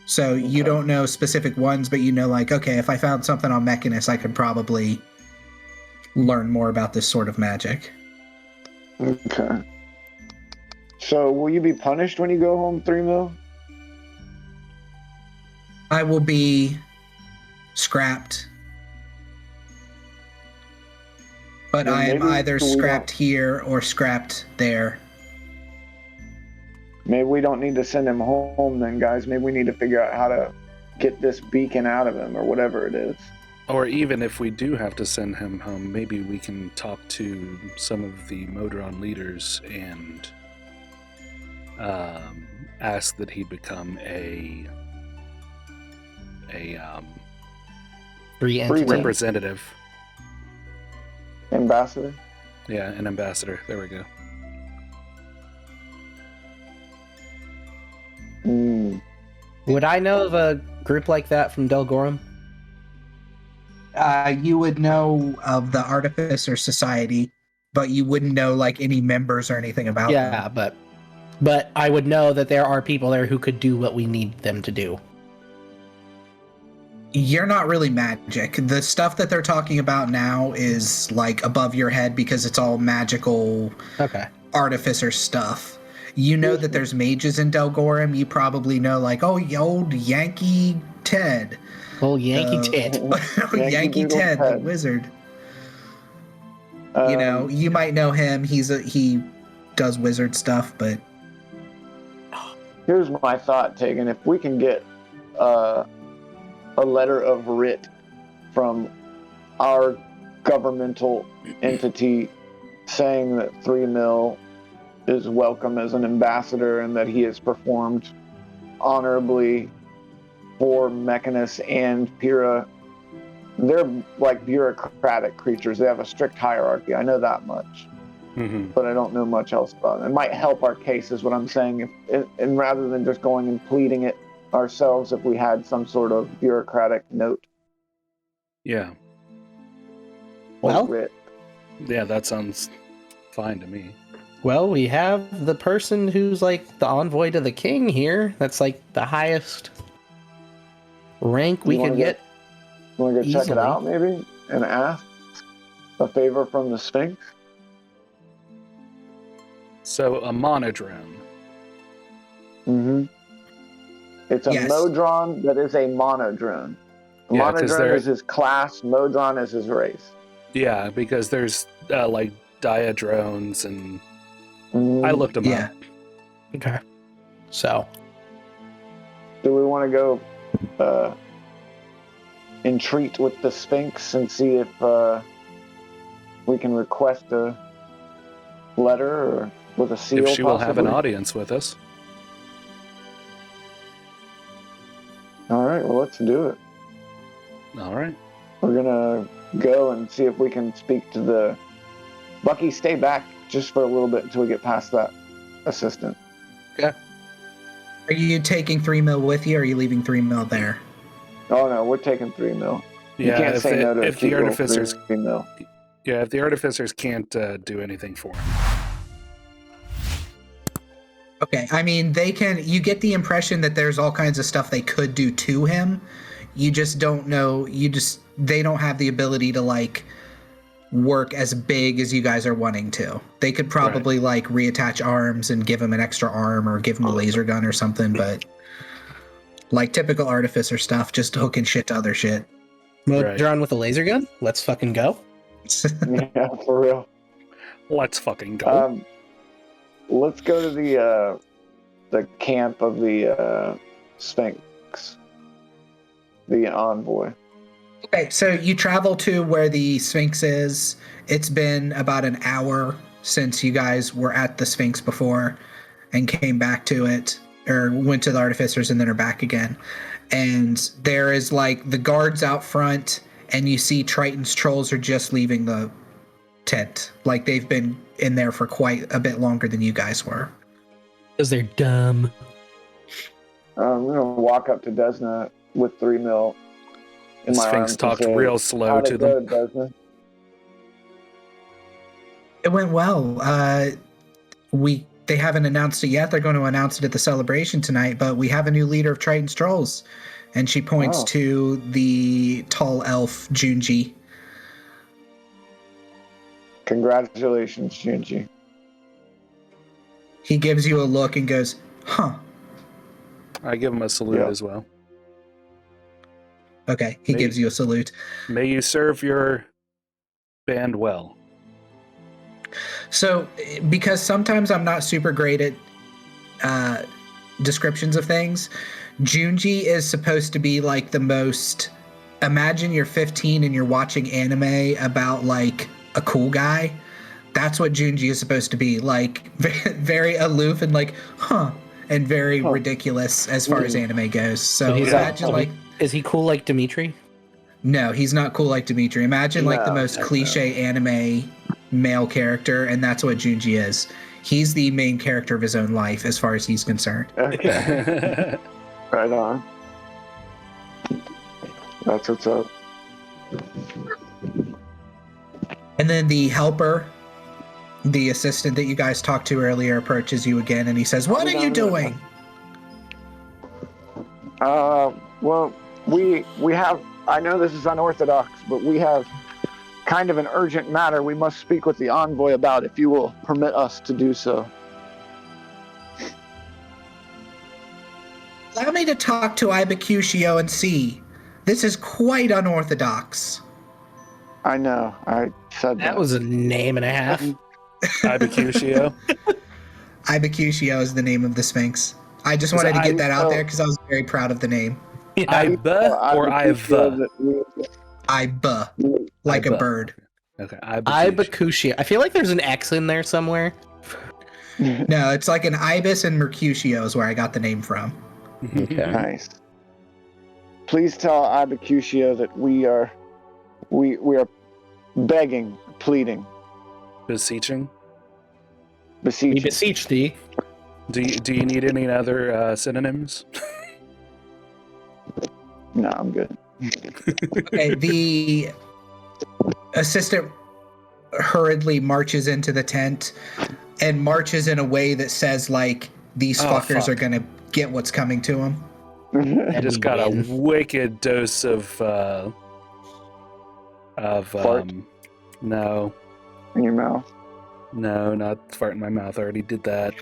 So you don't know specific ones, but you know, like, okay, if I found something on mechanists, I could probably learn more about this sort of magic. Okay. So will you be punished when you go home, 3 mil? I will be scrapped. But I am either scrapped here or scrapped there. Maybe we don't need to send him home then, guys. Maybe we need to figure out how to get this beacon out of him or whatever it is. Or even if we do have to send him home, maybe we can talk to some of the Modron leaders and ask that he become a free representative. Ambassador? Yeah, an ambassador. There we go. Would I know of a group like that from Delgorum? You would know of the Artificer Society, but you wouldn't know like any members or anything about them. Yeah, but I would know that there are people there who could do what we need them to do. You're not really magic. The stuff that they're talking about now is like above your head because it's all magical artificer stuff. You know that there's mages in Delgorum. You probably know like, old Yankee Ted. Old Yankee Ted. Yankee Ted, the wizard. You might know him. He does wizard stuff, but... Here's my thought, Tægen. If we can get a letter of writ from our governmental entity saying that 3 mil is welcome as an ambassador and that he has performed honorably for Mechanus and Pyrrah. They're like bureaucratic creatures. They have a strict hierarchy. I know that much. But I don't know much else about it. It might help our case is what I'm saying. And rather than just going and pleading it ourselves, if we had some sort of bureaucratic note. Yeah. Well, yeah, that sounds fine to me. Well, we have the person who's like the envoy to the king here. That's like the highest rank we could get. You want to go check it out, maybe, and ask a favor from the Sphinx? So, a monodrone. It's a Modron that is a monodrone. Yeah, monodrone is his class, Modron is his race. Yeah, because there's like diadrones and I looked them up. Okay. So, do we want to go entreat with the Sphinx and see if we can request a letter or with a seal. If she will have an possibly. audience with us. All right, well, let's do it. All right. We're gonna go and see if we can speak to the... Bucky, stay back just for a little bit until we get past that assistant. Okay. Are you taking 3 mil with you, or are you leaving 3 mil there? Oh no, we're taking 3 mil. Yeah, you can't say no to if the people artificers, 3 mil. yeah, if the artificers can't do anything for him. Okay, I mean, they can. You get the impression that there's all kinds of stuff they could do to him. You just don't know. They don't have the ability to like work as big as you guys are wanting to. They could probably like reattach arms and give him an extra arm or give him a laser gun or something, but like typical artificer stuff, just hooking shit to other shit. Drawn with a laser gun? Let's fucking go. Yeah, for real. Let's fucking go. Let's go to the camp of the Sphinx, the envoy. Okay, so you travel to where the Sphinx is. It's been about an hour since you guys were at the Sphinx before and came back to it, or went to the artificers and then are back again. And there is like the guards out front, and you see Triton's trolls are just leaving the tent. Like they've been in there for quite a bit longer than you guys were. Because they're dumb. I'm gonna walk up to Desna with 3 mil in my Sphinx arms. talked and say, real slow "How'd to it go, them. Desna?" It went well. They haven't announced it yet. They're going to announce it at the celebration tonight, but we have a new leader of Triton's Trolls. And she points to the tall elf, Junji. Congratulations, Junji. He gives you a look and goes, huh. I give him a salute as well. Okay, he gives you a salute. May you serve your band well. So, because sometimes I'm not super great at descriptions of things, Junji is supposed to be like the most... Imagine you're 15 and you're watching anime about like a cool guy. That's what Junji is supposed to be, like very aloof and like, huh, and very ridiculous as far as anime goes. So imagine like... Is he cool like Dimitri? No, he's not cool like Dimitri. Imagine like the most cliche anime male character, and that's what Junji is. He's the main character of his own life as far as he's concerned. Okay. Right on. That's what's up. And then the helper, the assistant that you guys talked to earlier, approaches you again, and he says, "What are you doing?" Well, we have, I know this is unorthodox, but we have kind of an urgent matter we must speak with the envoy about, if you will permit us to do so. Allow me to talk to Ibacucio and see. This is quite unorthodox. I know, I said that. That was a name and a half. Ibacucio. Ibacucio is the name of the Sphinx. I just wanted to get that out there because I was very proud of the name. Iba or Iva? Iba, like Iba. a bird. Okay, Ibacucio. I feel like there's an X in there somewhere. No, it's like an ibis and Mercutio is where I got the name from. Okay. Nice. Please tell Ibacucio that we are begging, pleading, Beseeching. We beseeching. beseech thee. Do you need any other synonyms? No, I'm good. Okay, the assistant hurriedly marches into the tent and marches in a way that says like these fuckers are gonna get what's coming to them. I just got a wicked dose of Fart? No, In your mouth. no, not fart in my mouth. I already did that.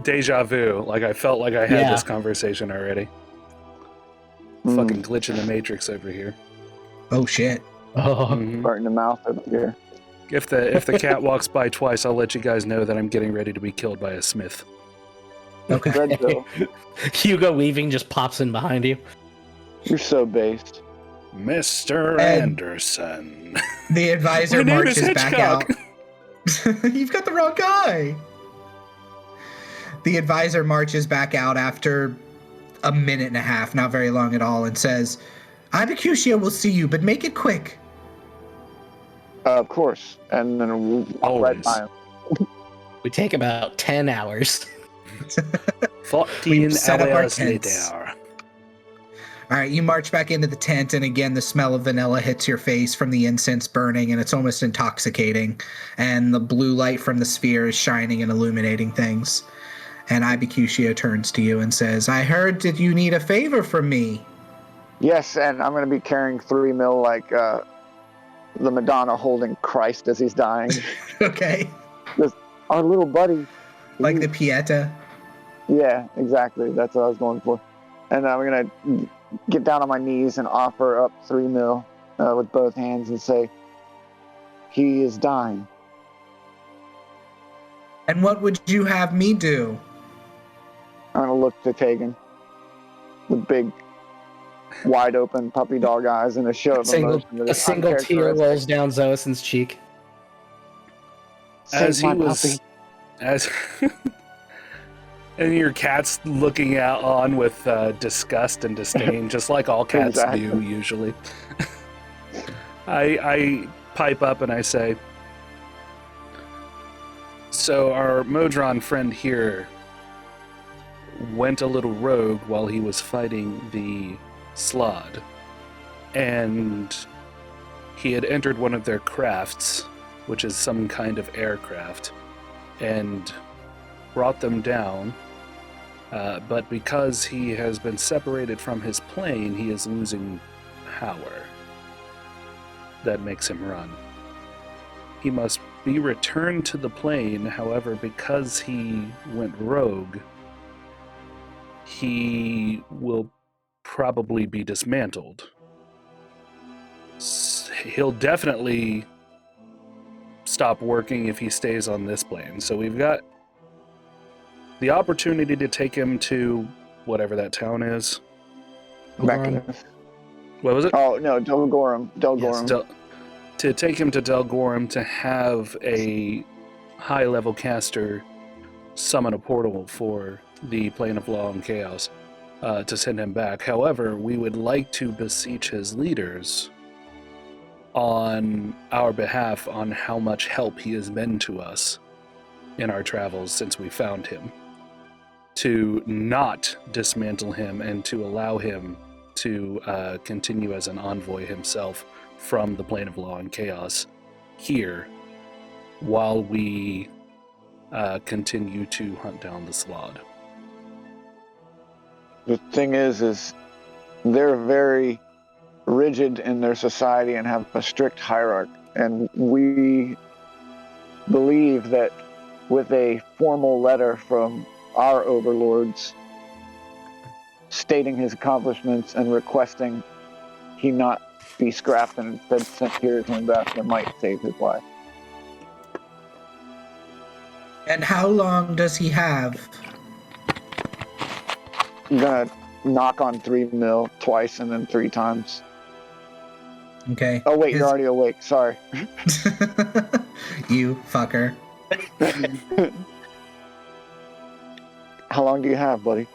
Deja vu. Like I felt like I had this conversation already. Fucking glitch in the matrix over here. Oh shit. Oh, Mhm. Fart in the mouth over here. If the cat walks by twice, I'll let you guys know that I'm getting ready to be killed by a smith. Okay. Red pill. Hugo Weaving just pops in behind you. You're so based. Mr. Anderson. The advisor marches back out. You've got the wrong guy. The advisor marches back out after a minute and a half, not very long at all, and says, Ibecutia will see you, but make it quick. Of course. And then we'll walk right by him. We take about 10 hours. 14 hours later. All right, you march back into the tent, and again, the smell of vanilla hits your face from the incense burning, and it's almost intoxicating. And the blue light from the sphere is shining and illuminating things. And Ibecutia turns to you and says, I heard that you need a favor from me. Yes, and I'm going to be carrying 3 mil like the Madonna holding Christ as he's dying. Okay. Just, our little buddy. Like the Pieta? Yeah, exactly. That's what I was going for. And I'm going to get down on my knees and offer up 3 mil with both hands and say, he is dying. And what would you have me do? I'm going to look to Tægen with big, wide open puppy dog eyes and a show of emotion. A single tear rolls down Xoasin's cheek. And your cat's looking out on with disgust and disdain, just like all cats do usually. I pipe up and I say, so our Modron friend here went a little rogue while he was fighting the Slod, and he had entered one of their crafts, which is some kind of aircraft, and brought them down, but because he has been separated from his plane, he is losing power. That makes him run. He must be returned to the plane, however, because he went rogue, he will probably be dismantled. He'll definitely stop working if he stays on this plane. So we've got the opportunity to take him to whatever that town is. What was it? Oh, no, Delgorum. Yes, to take him to Delgorum to have a high-level caster summon a portal for the Plane of Law and Chaos to send him back. However, we would like to beseech his leaders on our behalf on how much help he has been to us in our travels since we found him, to not dismantle him and to allow him to continue as an envoy himself from the Plane of Law and Chaos here while we continue to hunt down the Slod. The thing is they're very rigid in their society and have a strict hierarchy, and we believe that with a formal letter from our overlords stating his accomplishments and requesting he not be scrapped and instead sent here to Ambassador might save his life. And how long does he have? I'm gonna knock on 3 mil twice and then 3 times. Okay. Oh wait, you're already awake. Sorry. You fucker. How long do you have, buddy?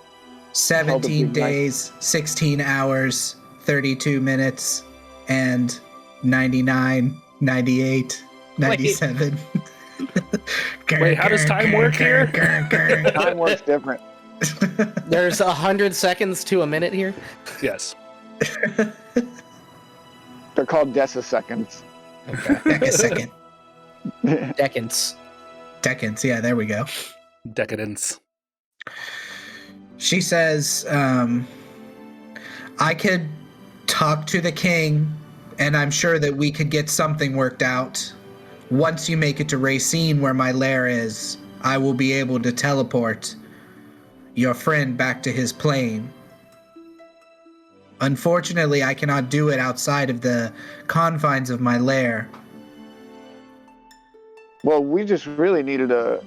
17 days, 16 hours, 32 minutes, and 99, 98, 97. Wait, how does time work here? Time works different. There's 100 seconds to a minute here. Yes. They're called deciseconds. Okay. Decasecond. Decans, yeah, there we go. Decadence. She says, I could talk to the king, and I'm sure that we could get something worked out. Once you make it to Racine, where my lair is, I will be able to teleport your friend back to his plane. Unfortunately, I cannot do it outside of the confines of my lair. Well, we just really needed a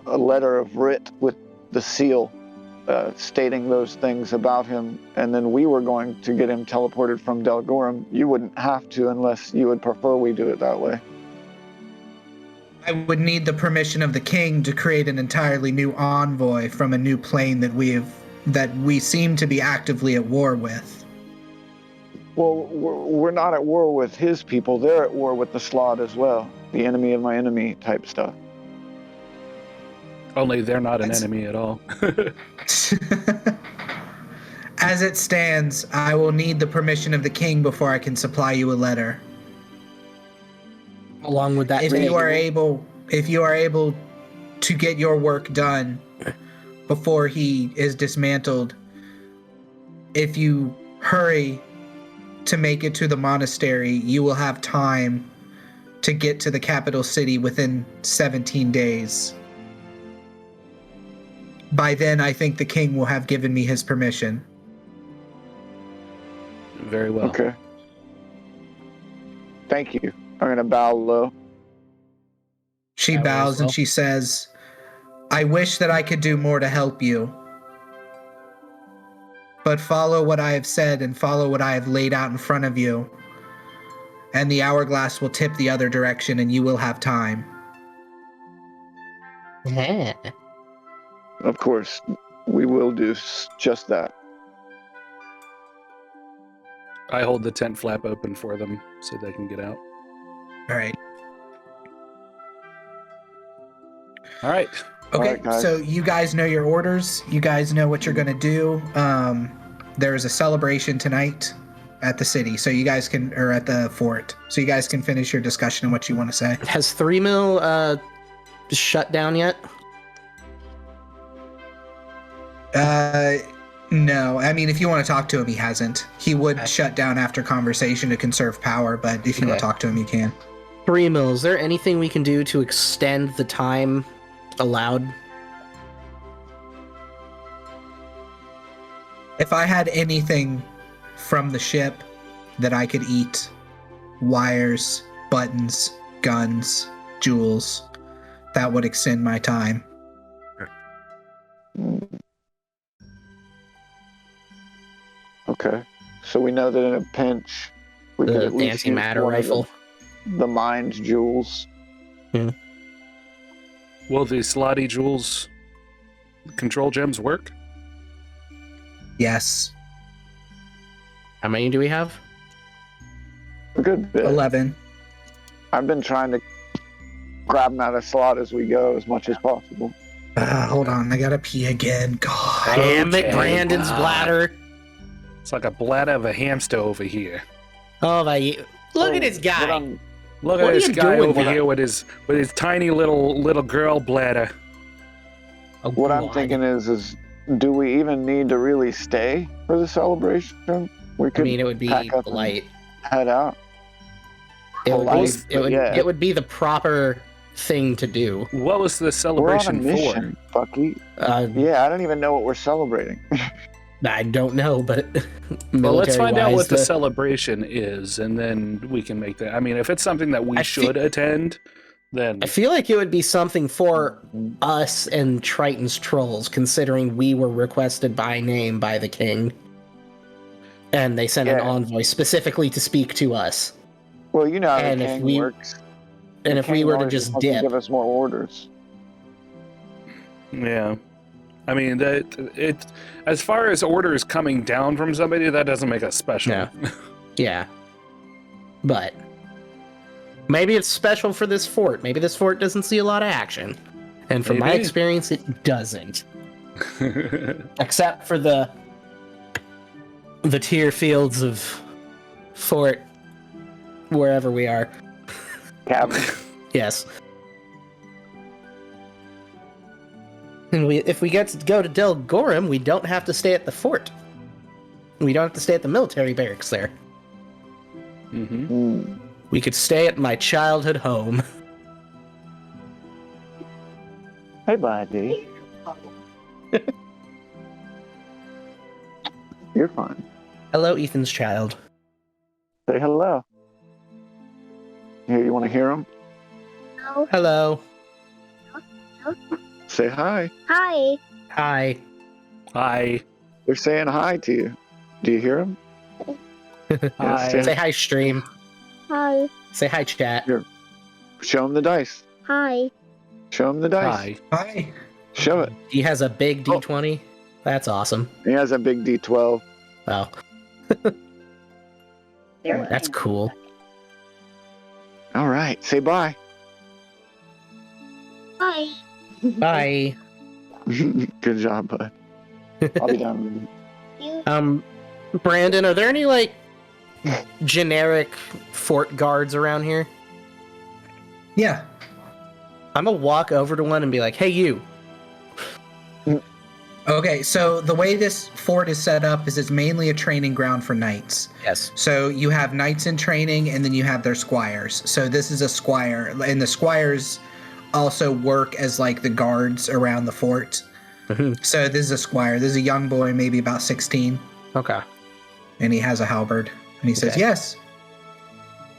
letter of writ with the seal stating those things about him, and then we were going to get him teleported from Delgorum, you wouldn't have to unless you would prefer we do it that way. I would need the permission of the king to create an entirely new envoy from a new plane that we seem to be actively at war with. Well, we're not at war with his people. They're at war with the Slot as well. The enemy of my enemy type stuff. Only they're not an enemy at all. As it stands, I will need the permission of the king before I can supply you a letter. Along with that, if you are able to get your work done before he is dismantled, if you hurry to make it to the monastery, you will have time to get to the capital city within 17 days. By then, I think the king will have given me his permission. Very well. Okay. Thank you. I'm going to bow low. She bows and she says, I wish that I could do more to help you. But follow what I have said and follow what I have laid out in front of you. And the hourglass will tip the other direction and you will have time. Yeah. Of course, we will do just that. I hold the tent flap open for them so they can get out. All right. All right. Okay, All right, so you guys know your orders. You guys know what you're going to do. There is a celebration tonight at the city, so you guys can, or at the fort, so you guys can finish your discussion on what you want to say. Has 3 Mil shut down yet? No. I mean, if you want to talk to him, he hasn't. He would shut down after conversation to conserve power, but if you want to talk to him, you can. 3 Mil, is there anything we can do to extend the time allowed? If I had anything from the ship that I could eat, wires, buttons, guns, jewels, that would extend my time. Okay. So we know that in a pinch, we could The at least dancing use matter one of rifle. the mine's jewels. Will the slotty jewels control gems work? Yes. How many do we have? A good bit. 11. I've been trying to grab them out of slot as we go as much as possible. Hold on, I gotta pee again. God. Damn it, Okay. Brandon's bladder. It's like a bladder of a hamster over here. Oh, look at this But guy. Look What at are this you guy doing over here? here with his tiny little girl bladder. Oh, What I'm God. thinking is do we even need to really stay for the celebration? We I could mean, it would be pack up polite. and head out. It Polite, yeah. would be the proper thing to do. What was the We're on a celebration mission, Bucky. Uh, Yeah, I don't even know what we're celebrating. I don't know, but Well, let's find out what the military-wise, celebration is, and then we can make that. I mean, if it's something that we should attend, then I feel like it would be something for us and Triton's trolls, considering we were requested by name by the king. And they sent an Yeah. envoy specifically to speak to us. Well, you know how And the if king we- works. And The if we king were to always just wants to dip, give us more orders. yeah. I mean, that it as far as orders coming down from somebody, that doesn't make us special. No. Yeah. But maybe it's special for this fort. Maybe this fort doesn't see a lot of action. And from my Maybe. experience, it doesn't. Except for the tier fields of fort wherever we are. Cabin. Yes. And if we get to go to Delgorum, we don't have to stay at the fort. We don't have to stay at the military barracks there. Mm-hmm. We could stay at my childhood home. Hey, buddy. You're fine. Hello, Ethan's child. Say hello. Here, you want to hear him? Hello. Say hi. Hi. Hi. Hi. They're saying hi to you. Do you hear them? Hi. Say hi, stream. Hi. Say hi, chat. Here. Show them the dice. Hi. Show them the dice. Hi. Hi. Show it. He has a big D20. That's awesome. He has a big D12. Wow. That's cool. All right. Say bye. Hi. Bye. Good job, bud. I'll be done. Brandon, are there any like generic fort guards around here? Yeah. I'm gonna walk over to one and be like, "Hey, you." Okay, so the way this fort is set up is it's mainly a training ground for knights. Yes. So you have knights in training, and then you have their squires. So this is a squire, and the squires also work as like the guards around the fort. Mm-hmm. So this is a squire. This is a young boy, maybe about 16, Okay. and he has a halberd. And he says, Okay. "Yes,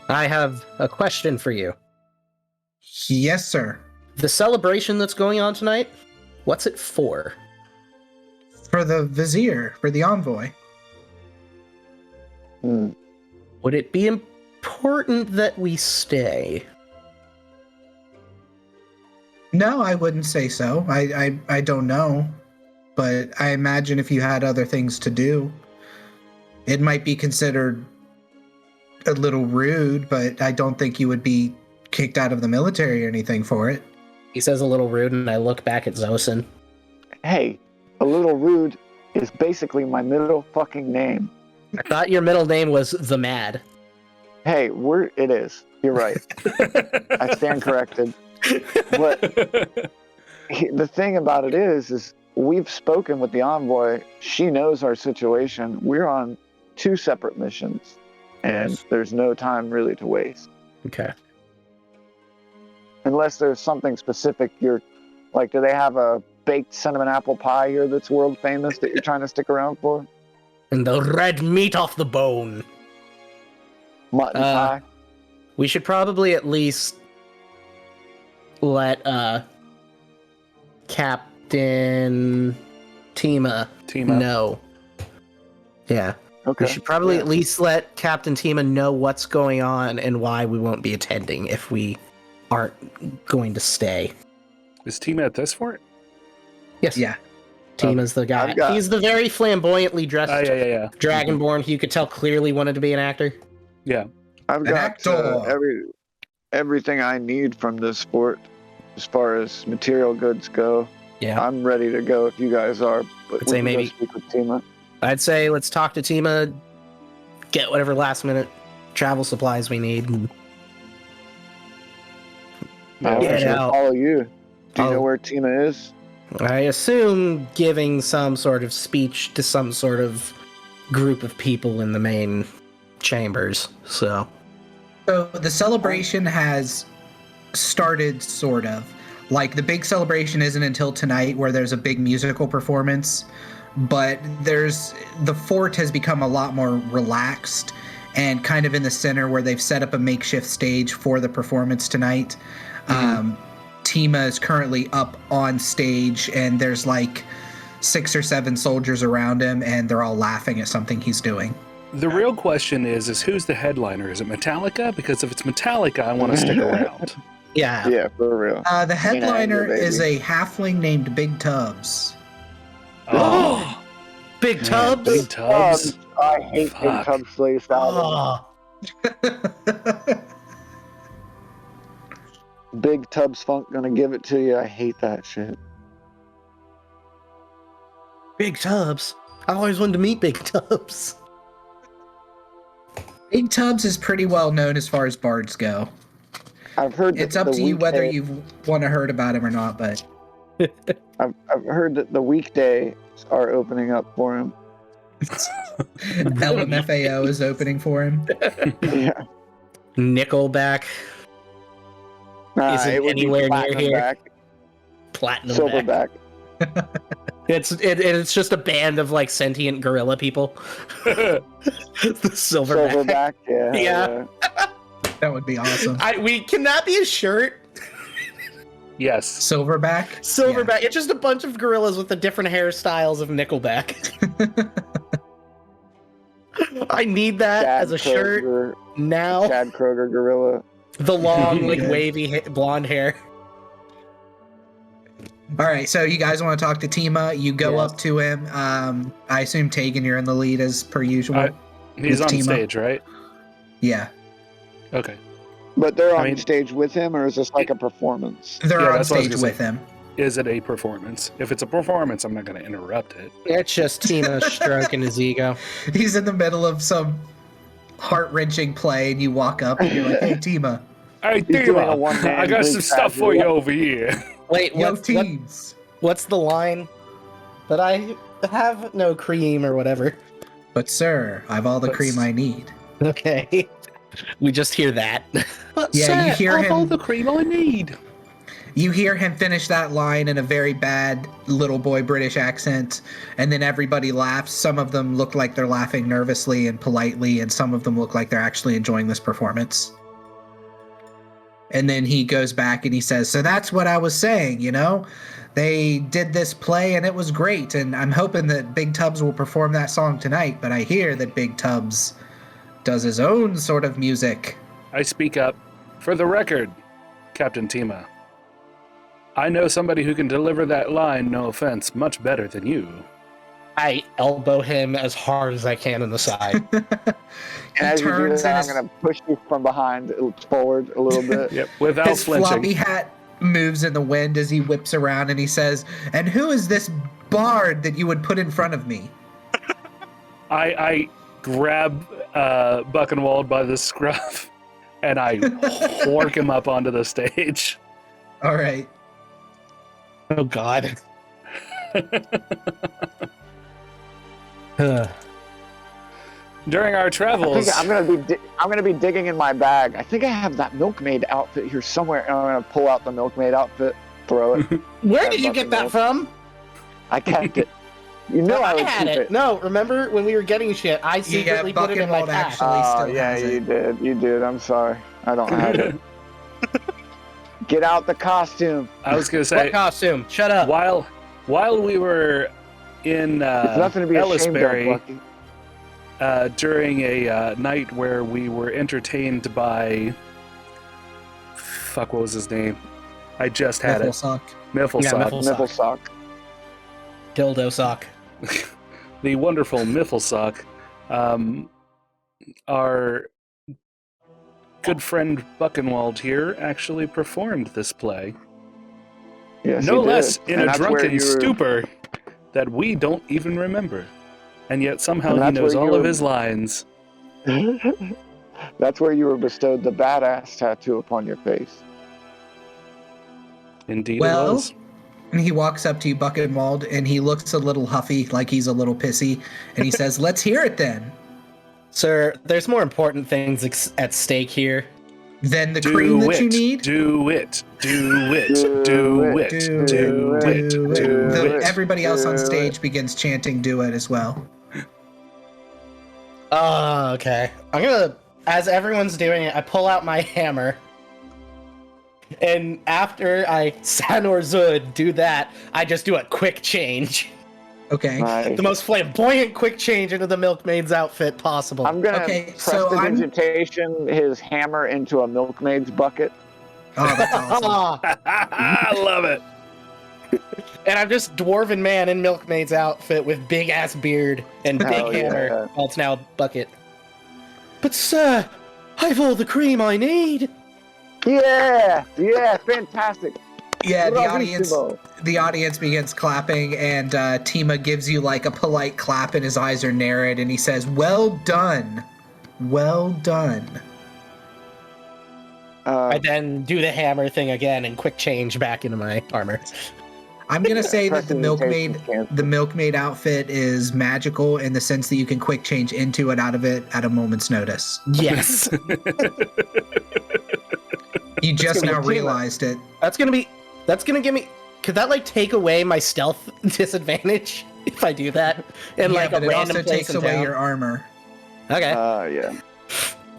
I have a question for you. yes, sir." The celebration that's going on tonight, what's it for? For the vizier, for the envoy. Would it be important that we stay? No, I wouldn't say so. I don't know, but I imagine if you had other things to do, it might be considered a little rude, but I don't think you would be kicked out of the military or anything for it. He says a little rude, and I look back at Xoasin. Hey, a little rude is basically my middle fucking name. I thought your middle name was The Mad. Hey, it is. You're right. I stand corrected. But the thing about it is we've spoken with the envoy. She knows our situation. We're on 2 separate missions, and there's no time really to waste. Okay. Unless there's something specific do they have a baked cinnamon apple pie here that's world famous that you're trying to stick around for? And the red meat off the bone. Mutton pie? We should probably at least let Captain Tiamat know. Yeah. Okay. We should probably at least let Captain Tiamat know what's going on and why we won't be attending if we aren't going to stay. Is Tiamat this for it? Yes. Yeah. Tiamat's the guy. He's the very flamboyantly dressed dragonborn who you could tell clearly wanted to be an actor. Yeah. I've got everything I need from this fort as far as material goods go. Yeah. I'm ready to go if you guys are. But I'd say maybe speak with Tiamat. I'd say let's talk to Tiamat, get whatever last minute travel supplies we need. And Get out. Follow you. Do you know where Tiamat is? I assume giving some sort of speech to some sort of group of people in the main chambers. So the celebration has started, sort of. Like, the big celebration isn't until tonight, where there's a big musical performance, but the fort has become a lot more relaxed and kind of in the center where they've set up a makeshift stage for the performance tonight. Tima is currently up on stage, and there's like 6 or 7 soldiers around him, and they're all laughing at something he's doing. The real question is who's the headliner? Is it Metallica? Because if it's Metallica, I want to stick around. Yeah. Yeah, for real. The headliner is a halfling named Big Tubbs. Oh, Big Tubbs? Big Tubbs. I hate Big Tubbs Slays out. Big Tubbs Funk gonna give it to you. I hate that shit. Big Tubbs? I always wanted to meet Big Tubbs. Big Tubbs is pretty well known as far as bards go. I've heard it's up to you whether you want to heard about him or not, but I've heard that the weekdays are opening up for him. LMFAO is opening for him. Yeah. Nickelback isn't anywhere near here. Back. Platinum Silverback. It's just a band of like sentient gorilla people. The Silverback. Yeah. That would be awesome. Can that be a shirt? Yes. Silverback? Silverback. Yeah. It's just a bunch of gorillas with the different hairstyles of Nickelback. I need that Chad as a Kroger, shirt now. Chad Kroger gorilla. The long, like, wavy blonde hair. All right, so you guys want to talk to Tima? You go up to him. I assume Tægen, you're in the lead as per usual. He's on stage, right? Yeah. Okay. But they're on stage with him, or is this like a performance? They're on stage with him. Is it a performance? If it's a performance, I'm not going to interrupt it. It's just Tima stroking his ego. He's in the middle of some heart-wrenching play, and you walk up, and you're like, hey, Tima. Hey, Tima, I got some stuff for you over here. Wait, what's the line? That I have no cream or whatever. But, sir, I have all the cream I need. Okay. We just hear that. Yeah, sir, you hear him. All the cream I need. You hear him finish that line in a very bad little boy British accent, and then everybody laughs. Some of them look like they're laughing nervously and politely, and some of them look like they're actually enjoying this performance. And then he goes back and he says, so that's what I was saying, you know? They did this play and it was great, and I'm hoping that Big Tubbs will perform that song tonight, but I hear that Big Tubbs does his own sort of music. I speak up. For the record, Captain Tima, I know somebody who can deliver that line, no offense, much better than you. I elbow him as hard as I can in the side. And as you do that, I'm going to push you from behind forward a little bit. Yep, without his flinching. His floppy hat moves in the wind as he whips around and he says, and who is this bard that you would put in front of me? I grab Buchenwald by the scruff and I hork him up onto the stage. All right. Oh, God. During our travels, I'm gonna be digging in my bag. I think I have that milkmaid outfit here somewhere, and I'm gonna pull out the milkmaid outfit, throw it. Where did you get that from? I kept it. You know I would had keep it. No, remember when we were getting shit? I secretly put it in my pack. Yeah, you did. You did. I'm sorry. I don't have it. Get out the costume. I was gonna say, what costume? Shut up. While we were in Ellisbury, during a night where we were entertained by what was his name? I just had Mifflesock. Mifflesock. Dildo sock. The wonderful Mifflesock. Our good friend Buchenwald here actually performed this play. Yes, no less in a drunken stupor that we don't even remember. And yet somehow he knows all of his lines. That's where you were bestowed the badass tattoo upon your face. Indeed it was. And he walks up to you, Buchenwald, and he looks a little huffy, like he's a little pissy, and he says, let's hear it then. Sir, there's more important things at stake here. Than the cream that you need? Do it. Everybody else on stage begins chanting do it as well. Okay. I'm gonna, as everyone's doing it, I pull out my hammer. And after I Sanor Zud do that, I just do a quick change. Okay. Nice. The most flamboyant quick change into the milkmaid's outfit possible. I'm going to prestidigitation his hammer into a milkmaid's bucket. Oh, that's awesome. I love it. And I'm just dwarven man in milkmaid's outfit with big ass beard and big hammer. Yeah. Well, it's now a bucket. But sir, I've all the cream I need. Yeah, fantastic. Yeah, the audience begins clapping, and Tima gives you like a polite clap, and his eyes are narrowed, and he says, "Well done, well done." I then do the hammer thing again and quick change back into my armor. I'm gonna say that the milkmaid outfit is magical in the sense that you can quick change into and out of it at a moment's notice. Yes. You just now realized it. That's gonna give me. Could that like take away my stealth disadvantage if I do that? And like but a it random also place takes away your armor. Okay. Yeah.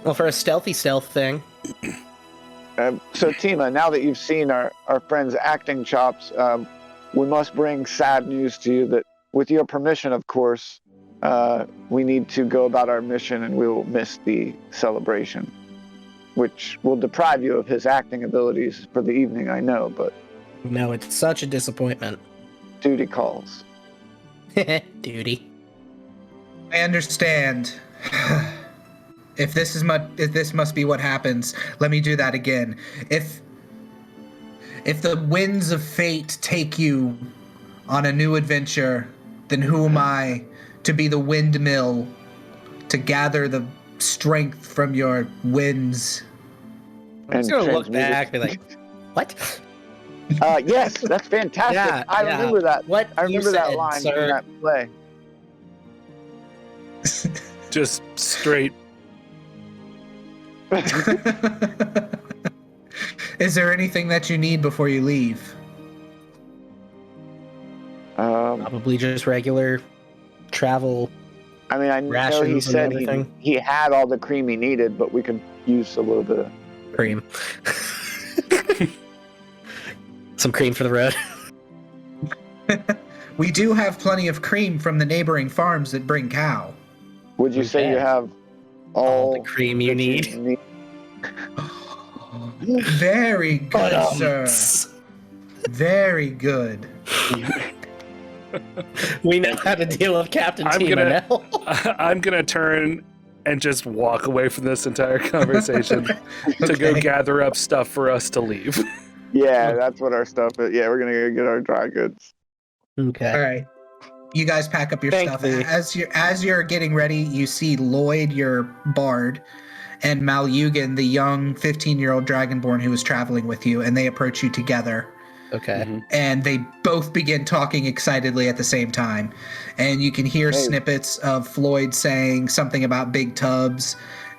Well, for a stealth thing. So Tima, now that you've seen our friend's acting chops, we must bring sad news to you that, with your permission, of course, we need to go about our mission and we will miss the celebration, which will deprive you of his acting abilities for the evening, I know, but... No, it's such a disappointment. Duty calls. Duty. I understand. If this must be what happens, let me do that again. If the winds of fate take you on a new adventure, then who am I to be the windmill to gather the strength from your winds? I'm just gonna look back and be like, what? Yes, that's fantastic. Yeah, I remember that. What I remember you that said, line sir. in that play. Just straight. Is there anything that you need before you leave? Probably just regular travel. I mean, I know he rations and said everything. he had all the cream he needed, but we could use a little bit of... Cream. Some cream for the road. We do have plenty of cream from the neighboring farms that bring cow. Would you say you have all the cream you need? Very good, sir. Very good. We know how to deal with Captain Tima now. I'm gonna turn and just walk away from this entire conversation to go gather up stuff for us to leave. Yeah, that's what our stuff is. Yeah, we're gonna go get our dry goods. Okay. All right. You guys pack up your Thank stuff. thee. As you're getting ready, you see Lloyd, your bard, and Malyugan, the young 15-year-old dragonborn who was traveling with you, and they approach you together. Okay. Mm-hmm. And they both begin talking excitedly at the same time. And you can hear snippets of Floyd saying something about big tubs,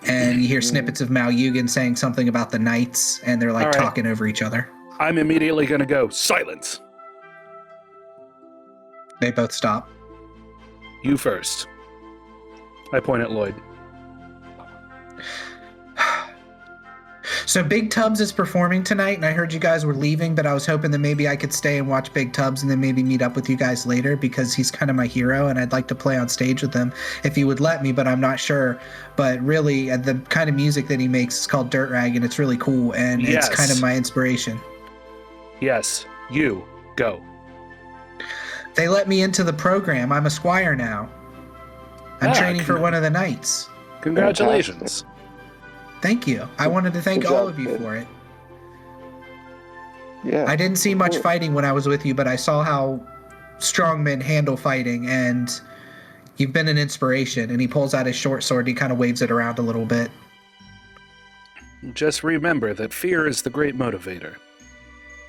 and you hear snippets of Malyugan saying something about the knights, and they're like talking over each other. I'm immediately gonna go, silence! They both stop. You first. I point at Lloyd. So Big Tubs is performing tonight, and I heard you guys were leaving, but I was hoping that maybe I could stay and watch Big Tubs and then maybe meet up with you guys later, because he's kind of my hero and I'd like to play on stage with him if he would let me, but I'm not sure. But really, the kind of music that he makes is called Dirt Rag, and it's really cool, and it's kind of my inspiration. Yes, you go. They let me into the program. I'm a squire now. I'm training for one of the knights. Congratulations. Thank you. I wanted to thank all of you for it. Yeah. I didn't see much fighting when I was with you, but I saw how strong men handle fighting, and you've been an inspiration. And he pulls out his short sword. He kind of waves it around a little bit. Just remember that fear is the great motivator.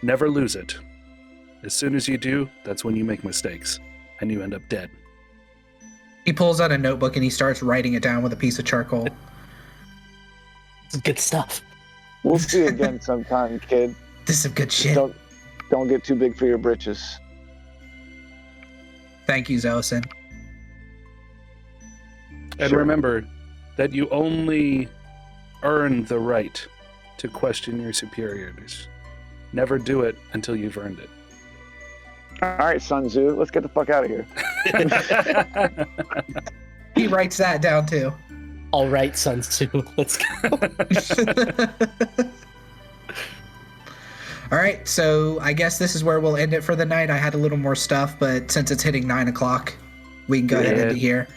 Never lose it. As soon as you do, that's when you make mistakes, and you end up dead. He pulls out a notebook and he starts writing it down with a piece of charcoal. This is good stuff. We'll see you again sometime, kid. This is some good shit. Don't get too big for your britches. Thank you, Xoasin. And remember that you only earn the right to question your superiors. Never do it until you've earned it. All right, Sun Tzu, let's get the fuck out of here. He writes that down too. All right, Sun Tzu, let's go. All right, so I guess this is where we'll end it for the night. I had a little more stuff, but since it's hitting 9 o'clock, we can go ahead and end it here.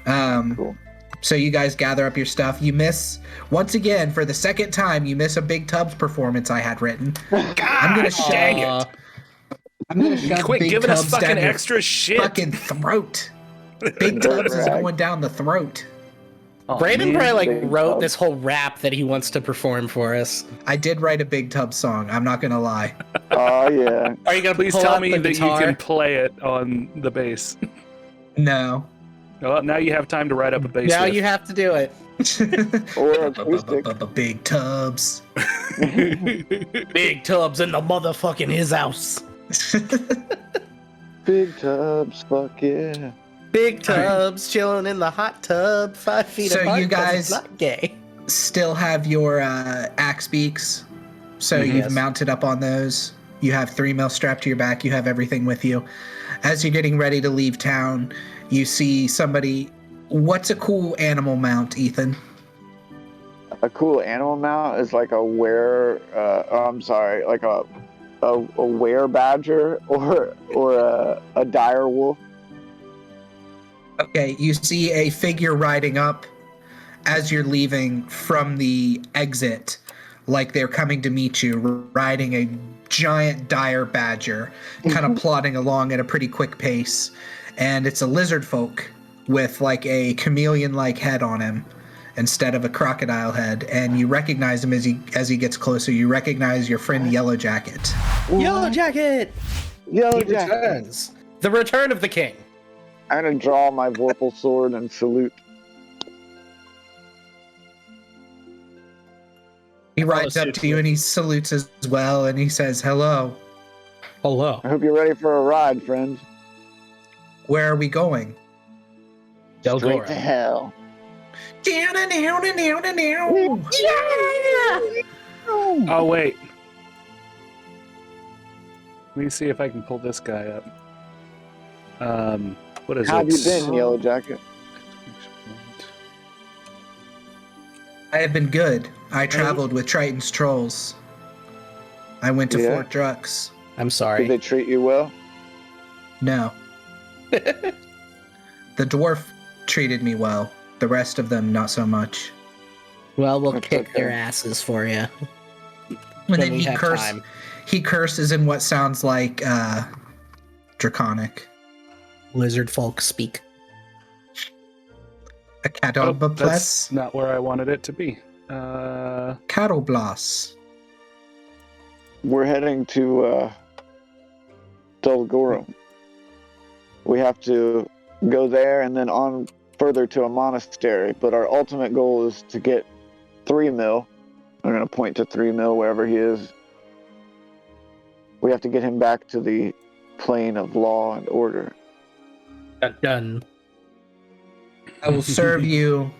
Cool. So you guys gather up your stuff. You miss, once again, for the second time, you miss a Big Tubs performance I had written. I'm gonna dang it. I'm gonna shove Quit Big giving us Tubs fucking down your extra shit. fucking throat. Big Tubs is going down the throat. Oh, Brandon man. probably wrote this whole rap that he wants to perform for us. I did write a Big Tubs song. I'm not gonna lie. Oh, yeah. Are you gonna Please pull tell out me the that guitar? you can play it on the bass. No. Well, now you have time to write up a bass Now riff. you have to do it. Or acoustic. Big Tubs. Big Tubs in the motherfucking his house. Big Tubs, fuck yeah. Big Tubs chilling in the hot tub, 5 feet So apart. you 'cause guys- it's not gay. Still have your axe beaks So you've mounted up on those. You have 3 mil strapped to your back. You have everything with you. As you're getting ready to leave town, you see somebody. What's a cool animal mount, Ethan? A cool animal mount is like a like a were badger or a dire wolf. Okay, you see a figure riding up as you're leaving from the exit, like they're coming to meet you, riding a giant dire badger, kind of plodding along at a pretty quick pace. And it's a lizard folk with like a chameleon-like head on him instead of a crocodile head. And you recognize him as he gets closer. You recognize your friend Yellow Jacket. Yellow Jacket! Yellow He Jacket. returns. The return of the king. I'm gonna draw my vorpal sword and salute. He rides up to you and he salutes as well, and he says, "Hello. Hello. I hope you're ready for a ride, friend. Where are we going?" Straight to hell. Oh, wait. Let me see if I can pull this guy up. What is How have it? you been, Yellow Jacket? I have been good. I traveled with Triton's trolls. I went to Fort Drux. I'm sorry. Did they treat you well? No. The dwarf treated me well. The rest of them, not so much. Well, we'll That's kick okay. their asses for you. And then he curses in what sounds like draconic. Lizard folk speak. A catoblas. That's not where I wanted it to be. Catoblas. We're heading to Dulgorum. We have to go there and then on further to a monastery, but our ultimate goal is to get 3 mil. I'm going to point to 3 mil wherever he is. We have to get him back to the plane of law and order. Done. I will serve you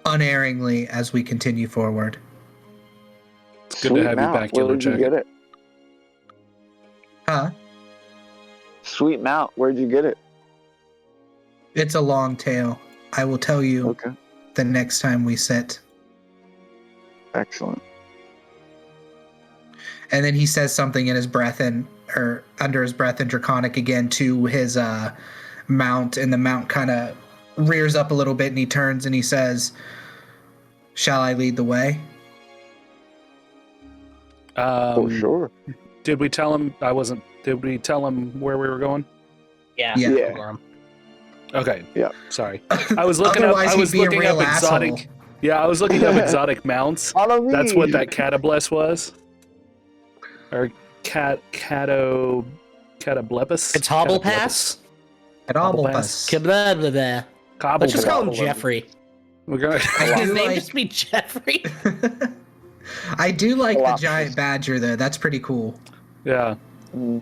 unerringly as we continue forward. It's good to have you back, Yellow Where'd you Jacket. get it? Huh? Sweet mount. Where'd you get it? It's a long tale. I will tell you Okay. the next time we sit. Excellent. And then he says something in his breath or under his breath in Draconic again to his mount, and the mount kind of rears up a little bit and he turns and he says, "Shall I lead the way?" For sure. Did we tell him did we tell him where we were going? Yeah. Yeah. Okay. Yeah. Sorry. I was looking up Otherwise, he'd be a real exotic. asshole. Yeah, I was looking up exotic mounts. Follow me. That's what that Catoblas was. Or Catoblepus? It's Hobblepass? Catoblepus. Let's just call him Cobblepus. Jeffrey. We're gonna. His name like- just be Jeffrey. I do like the Colossus. giant badger though. That's pretty cool. Yeah. Mm.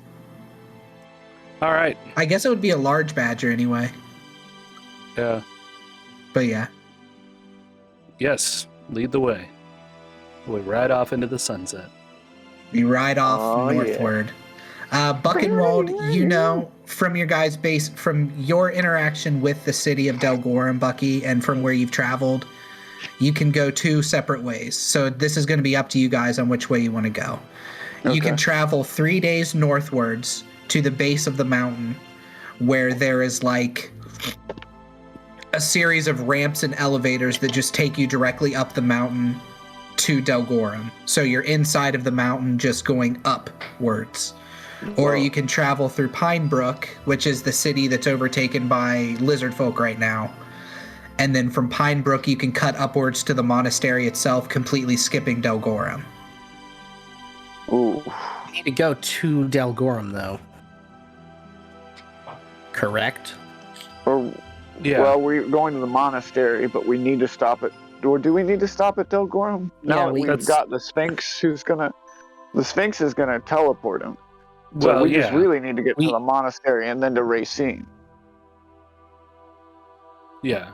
All right. I guess it would be a large badger anyway. Yeah. But yeah. Yes. Lead the way. We ride off into the sunset. We ride off Oh, yeah. northward. Buckenwald, you know from your guys' base, from your interaction with the city of Delgorum, Bucky, and from where you've traveled, you can go 2 separate ways. So this is going to be up to you guys on which way you want to go. You can travel 3 days northwards to the base of the mountain, where there is like a series of ramps and elevators that just take you directly up the mountain to Delgorum. So you're inside of the mountain just going upwards. Or you can travel through Pinebrook, which is the city that's overtaken by lizard folk right now. And then from Pinebrook, you can cut upwards to the monastery itself, completely skipping Delgorum. Ooh. We need to go to Delgorum, though. Correct? Or, Yeah. Well, we're going to the monastery, but we need to stop at. Or do we need to stop at Delgorum? Yeah, Now that we've that's- got the Sphinx, the Sphinx is gonna teleport him. So Well, we yeah. just really need to get to the monastery and then to Racine. Yeah.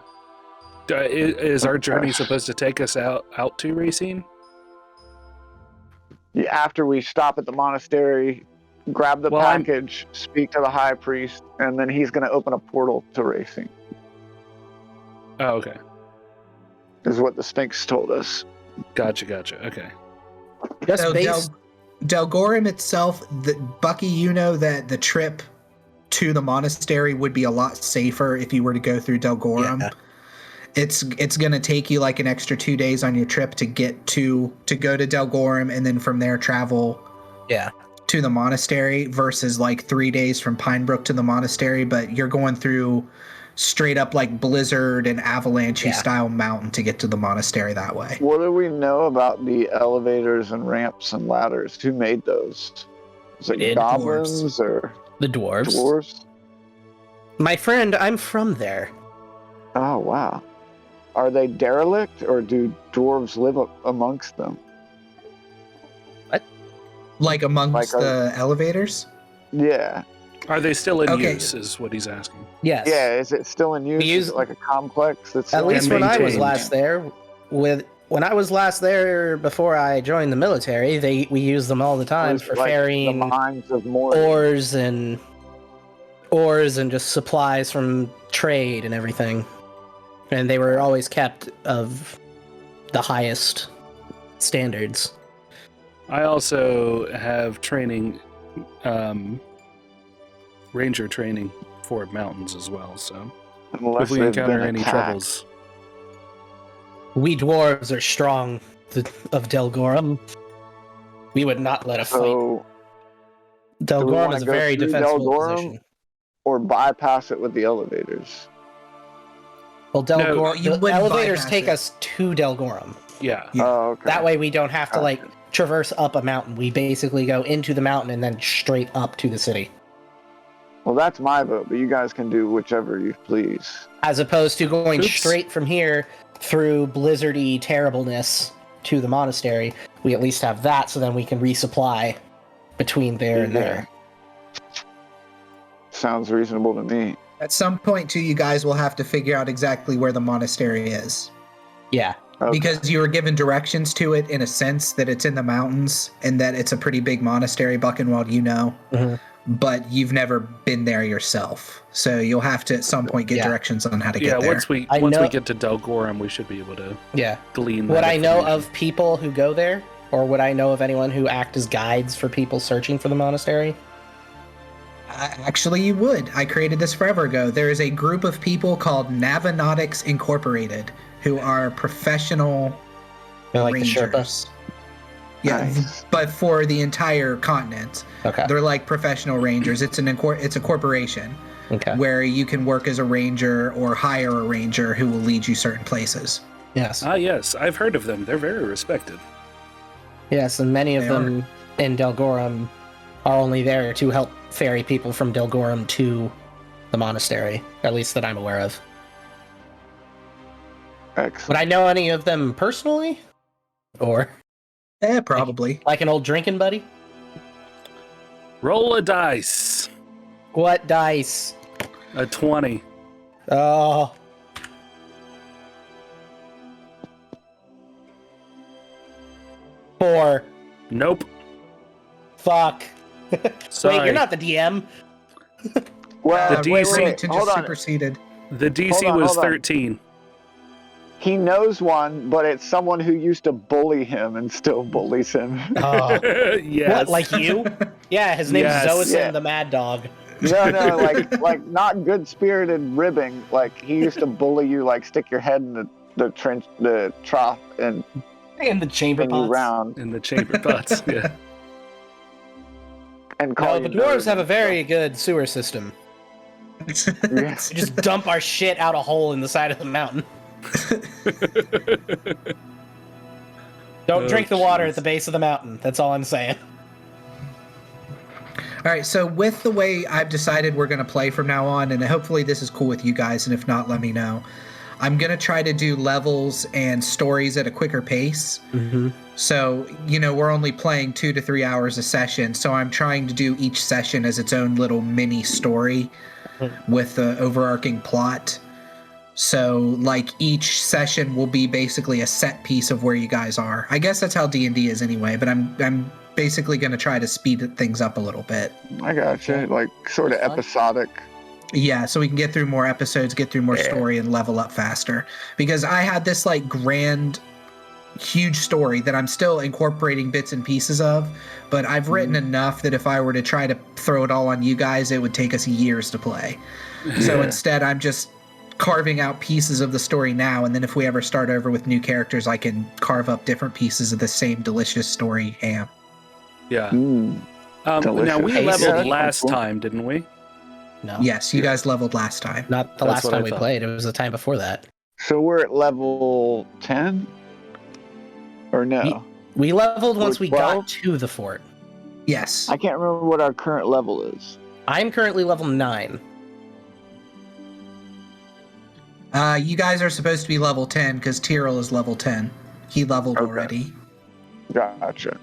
Is our journey supposed to take us out to Racine? after we stop at the monastery, grab the package, speak to the high priest, and then he's going to open a portal to racing. Oh, okay. Is what the Sphinx told us. Gotcha. Okay. Just So based... Delgorum itself, Bucky, you know that the trip to the monastery would be a lot safer if you were to go through Delgorum. Yeah. It's going to take you like an extra 2 days on your trip to go to Delgorum, and then from there travel to the monastery, versus like 3 days from Pinebrook to the monastery. But you're going through straight up like blizzard and avalanche style mountain to get to the monastery that way. What do we know about the elevators and ramps and ladders? Who made those? Is it goblins or the dwarves? Dwarves? My friend, I'm from there. Oh, wow. Are they derelict, or do dwarves live amongst them? What? Like amongst the elevators? Yeah. Are they still in use, is what he's asking. Yes. Yeah, is it still in use? Is it like a complex that's at least when I was last there, before I joined the military, we used them all the time for like ferrying the mines of ores and just supplies from trade and everything. And they were always kept of the highest standards. I also have training, ranger training for mountains as well, so if we encounter any troubles. We dwarves are strong of Delgorum. We would not let a fight. Delgorum is a very defensible position. Or bypass it with the elevators? Well, the elevators take us to Delgorum. Yeah. Oh, okay. That way we don't have to traverse up a mountain. We basically go into the mountain and then straight up to the city. Well, that's my vote, but you guys can do whichever you please. As opposed to going straight from here through blizzardy terribleness to the monastery, we at least have that, so then we can resupply between there and there. Sounds reasonable to me. At some point, too, you guys will have to figure out exactly where the monastery is. Yeah. Okay. Because you were given directions to it in a sense that it's in the mountains and that it's a pretty big monastery, Buchenwald, you know. Mm-hmm. But you've never been there yourself. So you'll have to at some point get directions on how to get there. Once we get to Delgorum, we should be able to glean that. Would I know of people who go there? Or would I know of anyone who act as guides for people searching for the monastery? Actually, you would. I created this forever ago. There is a group of people called Navinautics Incorporated who are professional rangers. The Sherpas? Yeah, nice. But for the entire continent. Okay. They're like professional rangers. It's a corporation. Okay. Where you can work as a ranger or hire a ranger who will lead you certain places. Yes. Yes. I've heard of them. They're very respected. Yes, and many of them in Delgorum are only there to help ferry people from Delgorum to the monastery, at least that I'm aware of. Excellent. Would I know any of them personally? Or? Probably. Like an old drinking buddy? Roll a dice. What dice? A 20. Oh. Four. Nope. Fuck. Sorry. Wait, you're not the DM. Well, the DC just superseded. The DC was 13. He knows one, but it's someone who used to bully him and still bullies him. Oh. Yes. What, like you? Yeah, his name's Xoasin the Mad Dog. No, like not good-spirited ribbing. Like, he used to bully you, like stick your head in the trough and in the chamber pots. Round. In the chamber pots, yeah. And call the dwarves have a very good sewer system. Yes. Just dump our shit out a hole in the side of the mountain. Don't drink the water at the base of the mountain. That's all I'm saying. All right, so with the way I've decided we're going to play from now on, and hopefully this is cool with you guys, and if not, let me know. I'm going to try to do levels and stories at a quicker pace. Mm-hmm. So, we're only playing 2 to 3 hours a session, so I'm trying to do each session as its own little mini story with the overarching plot. So, like, each session will be basically a set piece of where you guys are. I guess that's how D&D is anyway, but I'm basically going to try to speed things up a little bit. I gotcha. Like sort of episodic. Yeah, so we can get through more episodes, get through more story, and level up faster. Because I had this like grand, huge story that I'm still incorporating bits and pieces of, but I've written enough that if I were to try to throw it all on you guys, it would take us years to play. So instead, I'm just carving out pieces of the story now, and then if we ever start over with new characters, I can carve up different pieces of the same delicious story ham. Yeah. Now we leveled last time, didn't we? No. Yes, you guys leveled last time. Not the last time we played. It was the time before that. So we're at level 10? Or no? We leveled once we got to the fort. Yes. I can't remember what our current level is. I'm currently level 9. You guys are supposed to be level 10 because Tyrrell is level 10. He leveled already. Gotcha.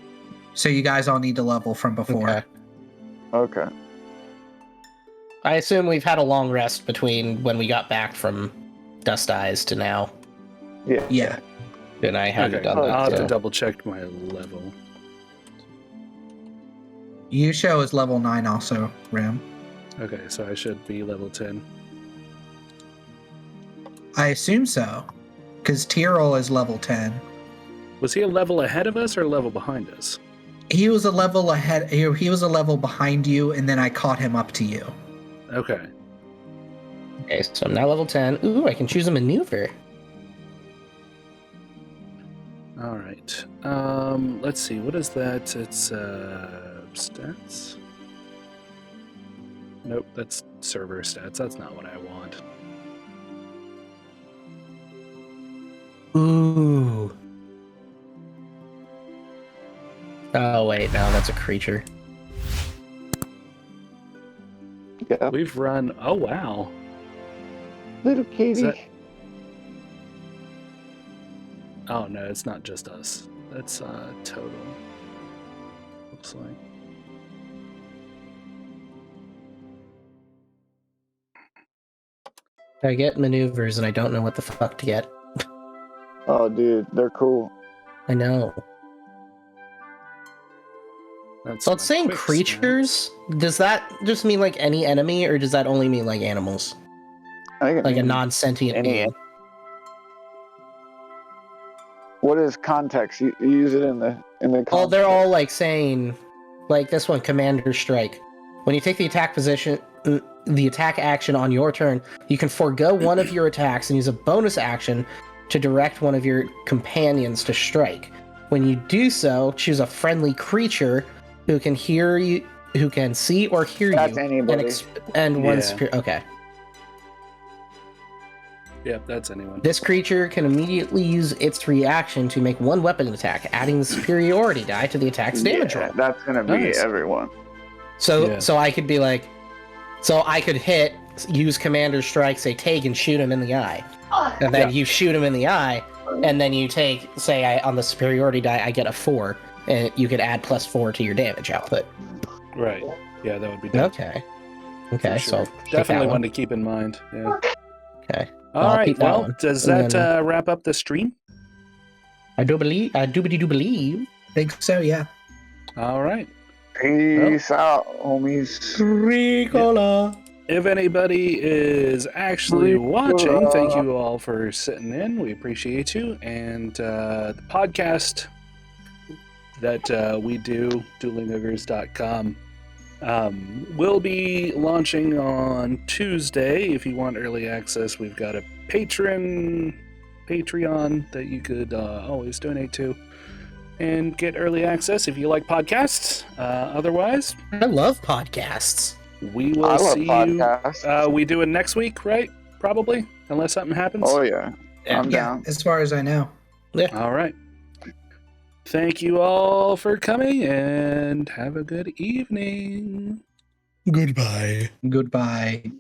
So you guys all need to level from before. Okay. I assume we've had a long rest between when we got back from Dust Eyes to now. Yeah. And I haven't done that. I'll have to double check my level. Yusho is level 9 also, Ram. Okay, so I should be level 10. I assume so. Because Tyrrell is level 10. Was he a level ahead of us or a level behind us? He was a level ahead. He was a level behind you, and then I caught him up to you. Okay. Okay, so I'm now level 10. Ooh, I can choose a maneuver. All right. Let's see. What is that? It's stats. Nope, that's server stats. That's not what I want. Ooh. Oh wait, no, that's a creature. Yeah. We've run. Oh wow. Little Katie. Oh no, it's not just us. That's total. Looks like. I get maneuvers and I don't know what the fuck to get. Oh, dude, they're cool. I know. That's So it's saying creatures. Does that just mean like any enemy, or does that only mean like animals? I think Like a non-sentient being? What is context? You use it in the context. Oh, they're all like saying, like this one, Commander Strike. When you take the attack position, the attack action on your turn, you can forego one of your attacks and use a bonus action to direct one of your companions to strike. When you do so, choose a friendly creature who can hear you, who can see or hear That's you, anybody. and one superior. Okay. Yep, that's anyone. This creature can immediately use its reaction to make one weapon attack, adding the superiority die to the attack's damage roll. That's gonna be everyone. So I could be like, so I could use Commander Strike, say Tægen, shoot him in the eye, and then you shoot him in the eye, and then you take, say, on the superiority die, I get a 4, and you could add +4 to your damage output. Right. Yeah, that would be dope. Okay. Sure. So definitely one to keep in mind. Yeah. Okay. All right. Well, does that wrap up the stream? I do believe. Think so, yeah. All right. Peace out, homies. Ricola. If anybody is actually watching, thank you all for sitting in. We appreciate you. And the podcast that we do, duelingogres.com, will be launching on Tuesday. If you want early access, we've got a Patreon that you could always donate to and get early access if you like podcasts. Otherwise, I love podcasts. We will see podcasts. you. We do it next week, right? Probably, unless something happens. Oh yeah, I'm down. As far as I know. Yeah. All right. Thank you all for coming, and have a good evening. Goodbye. Goodbye.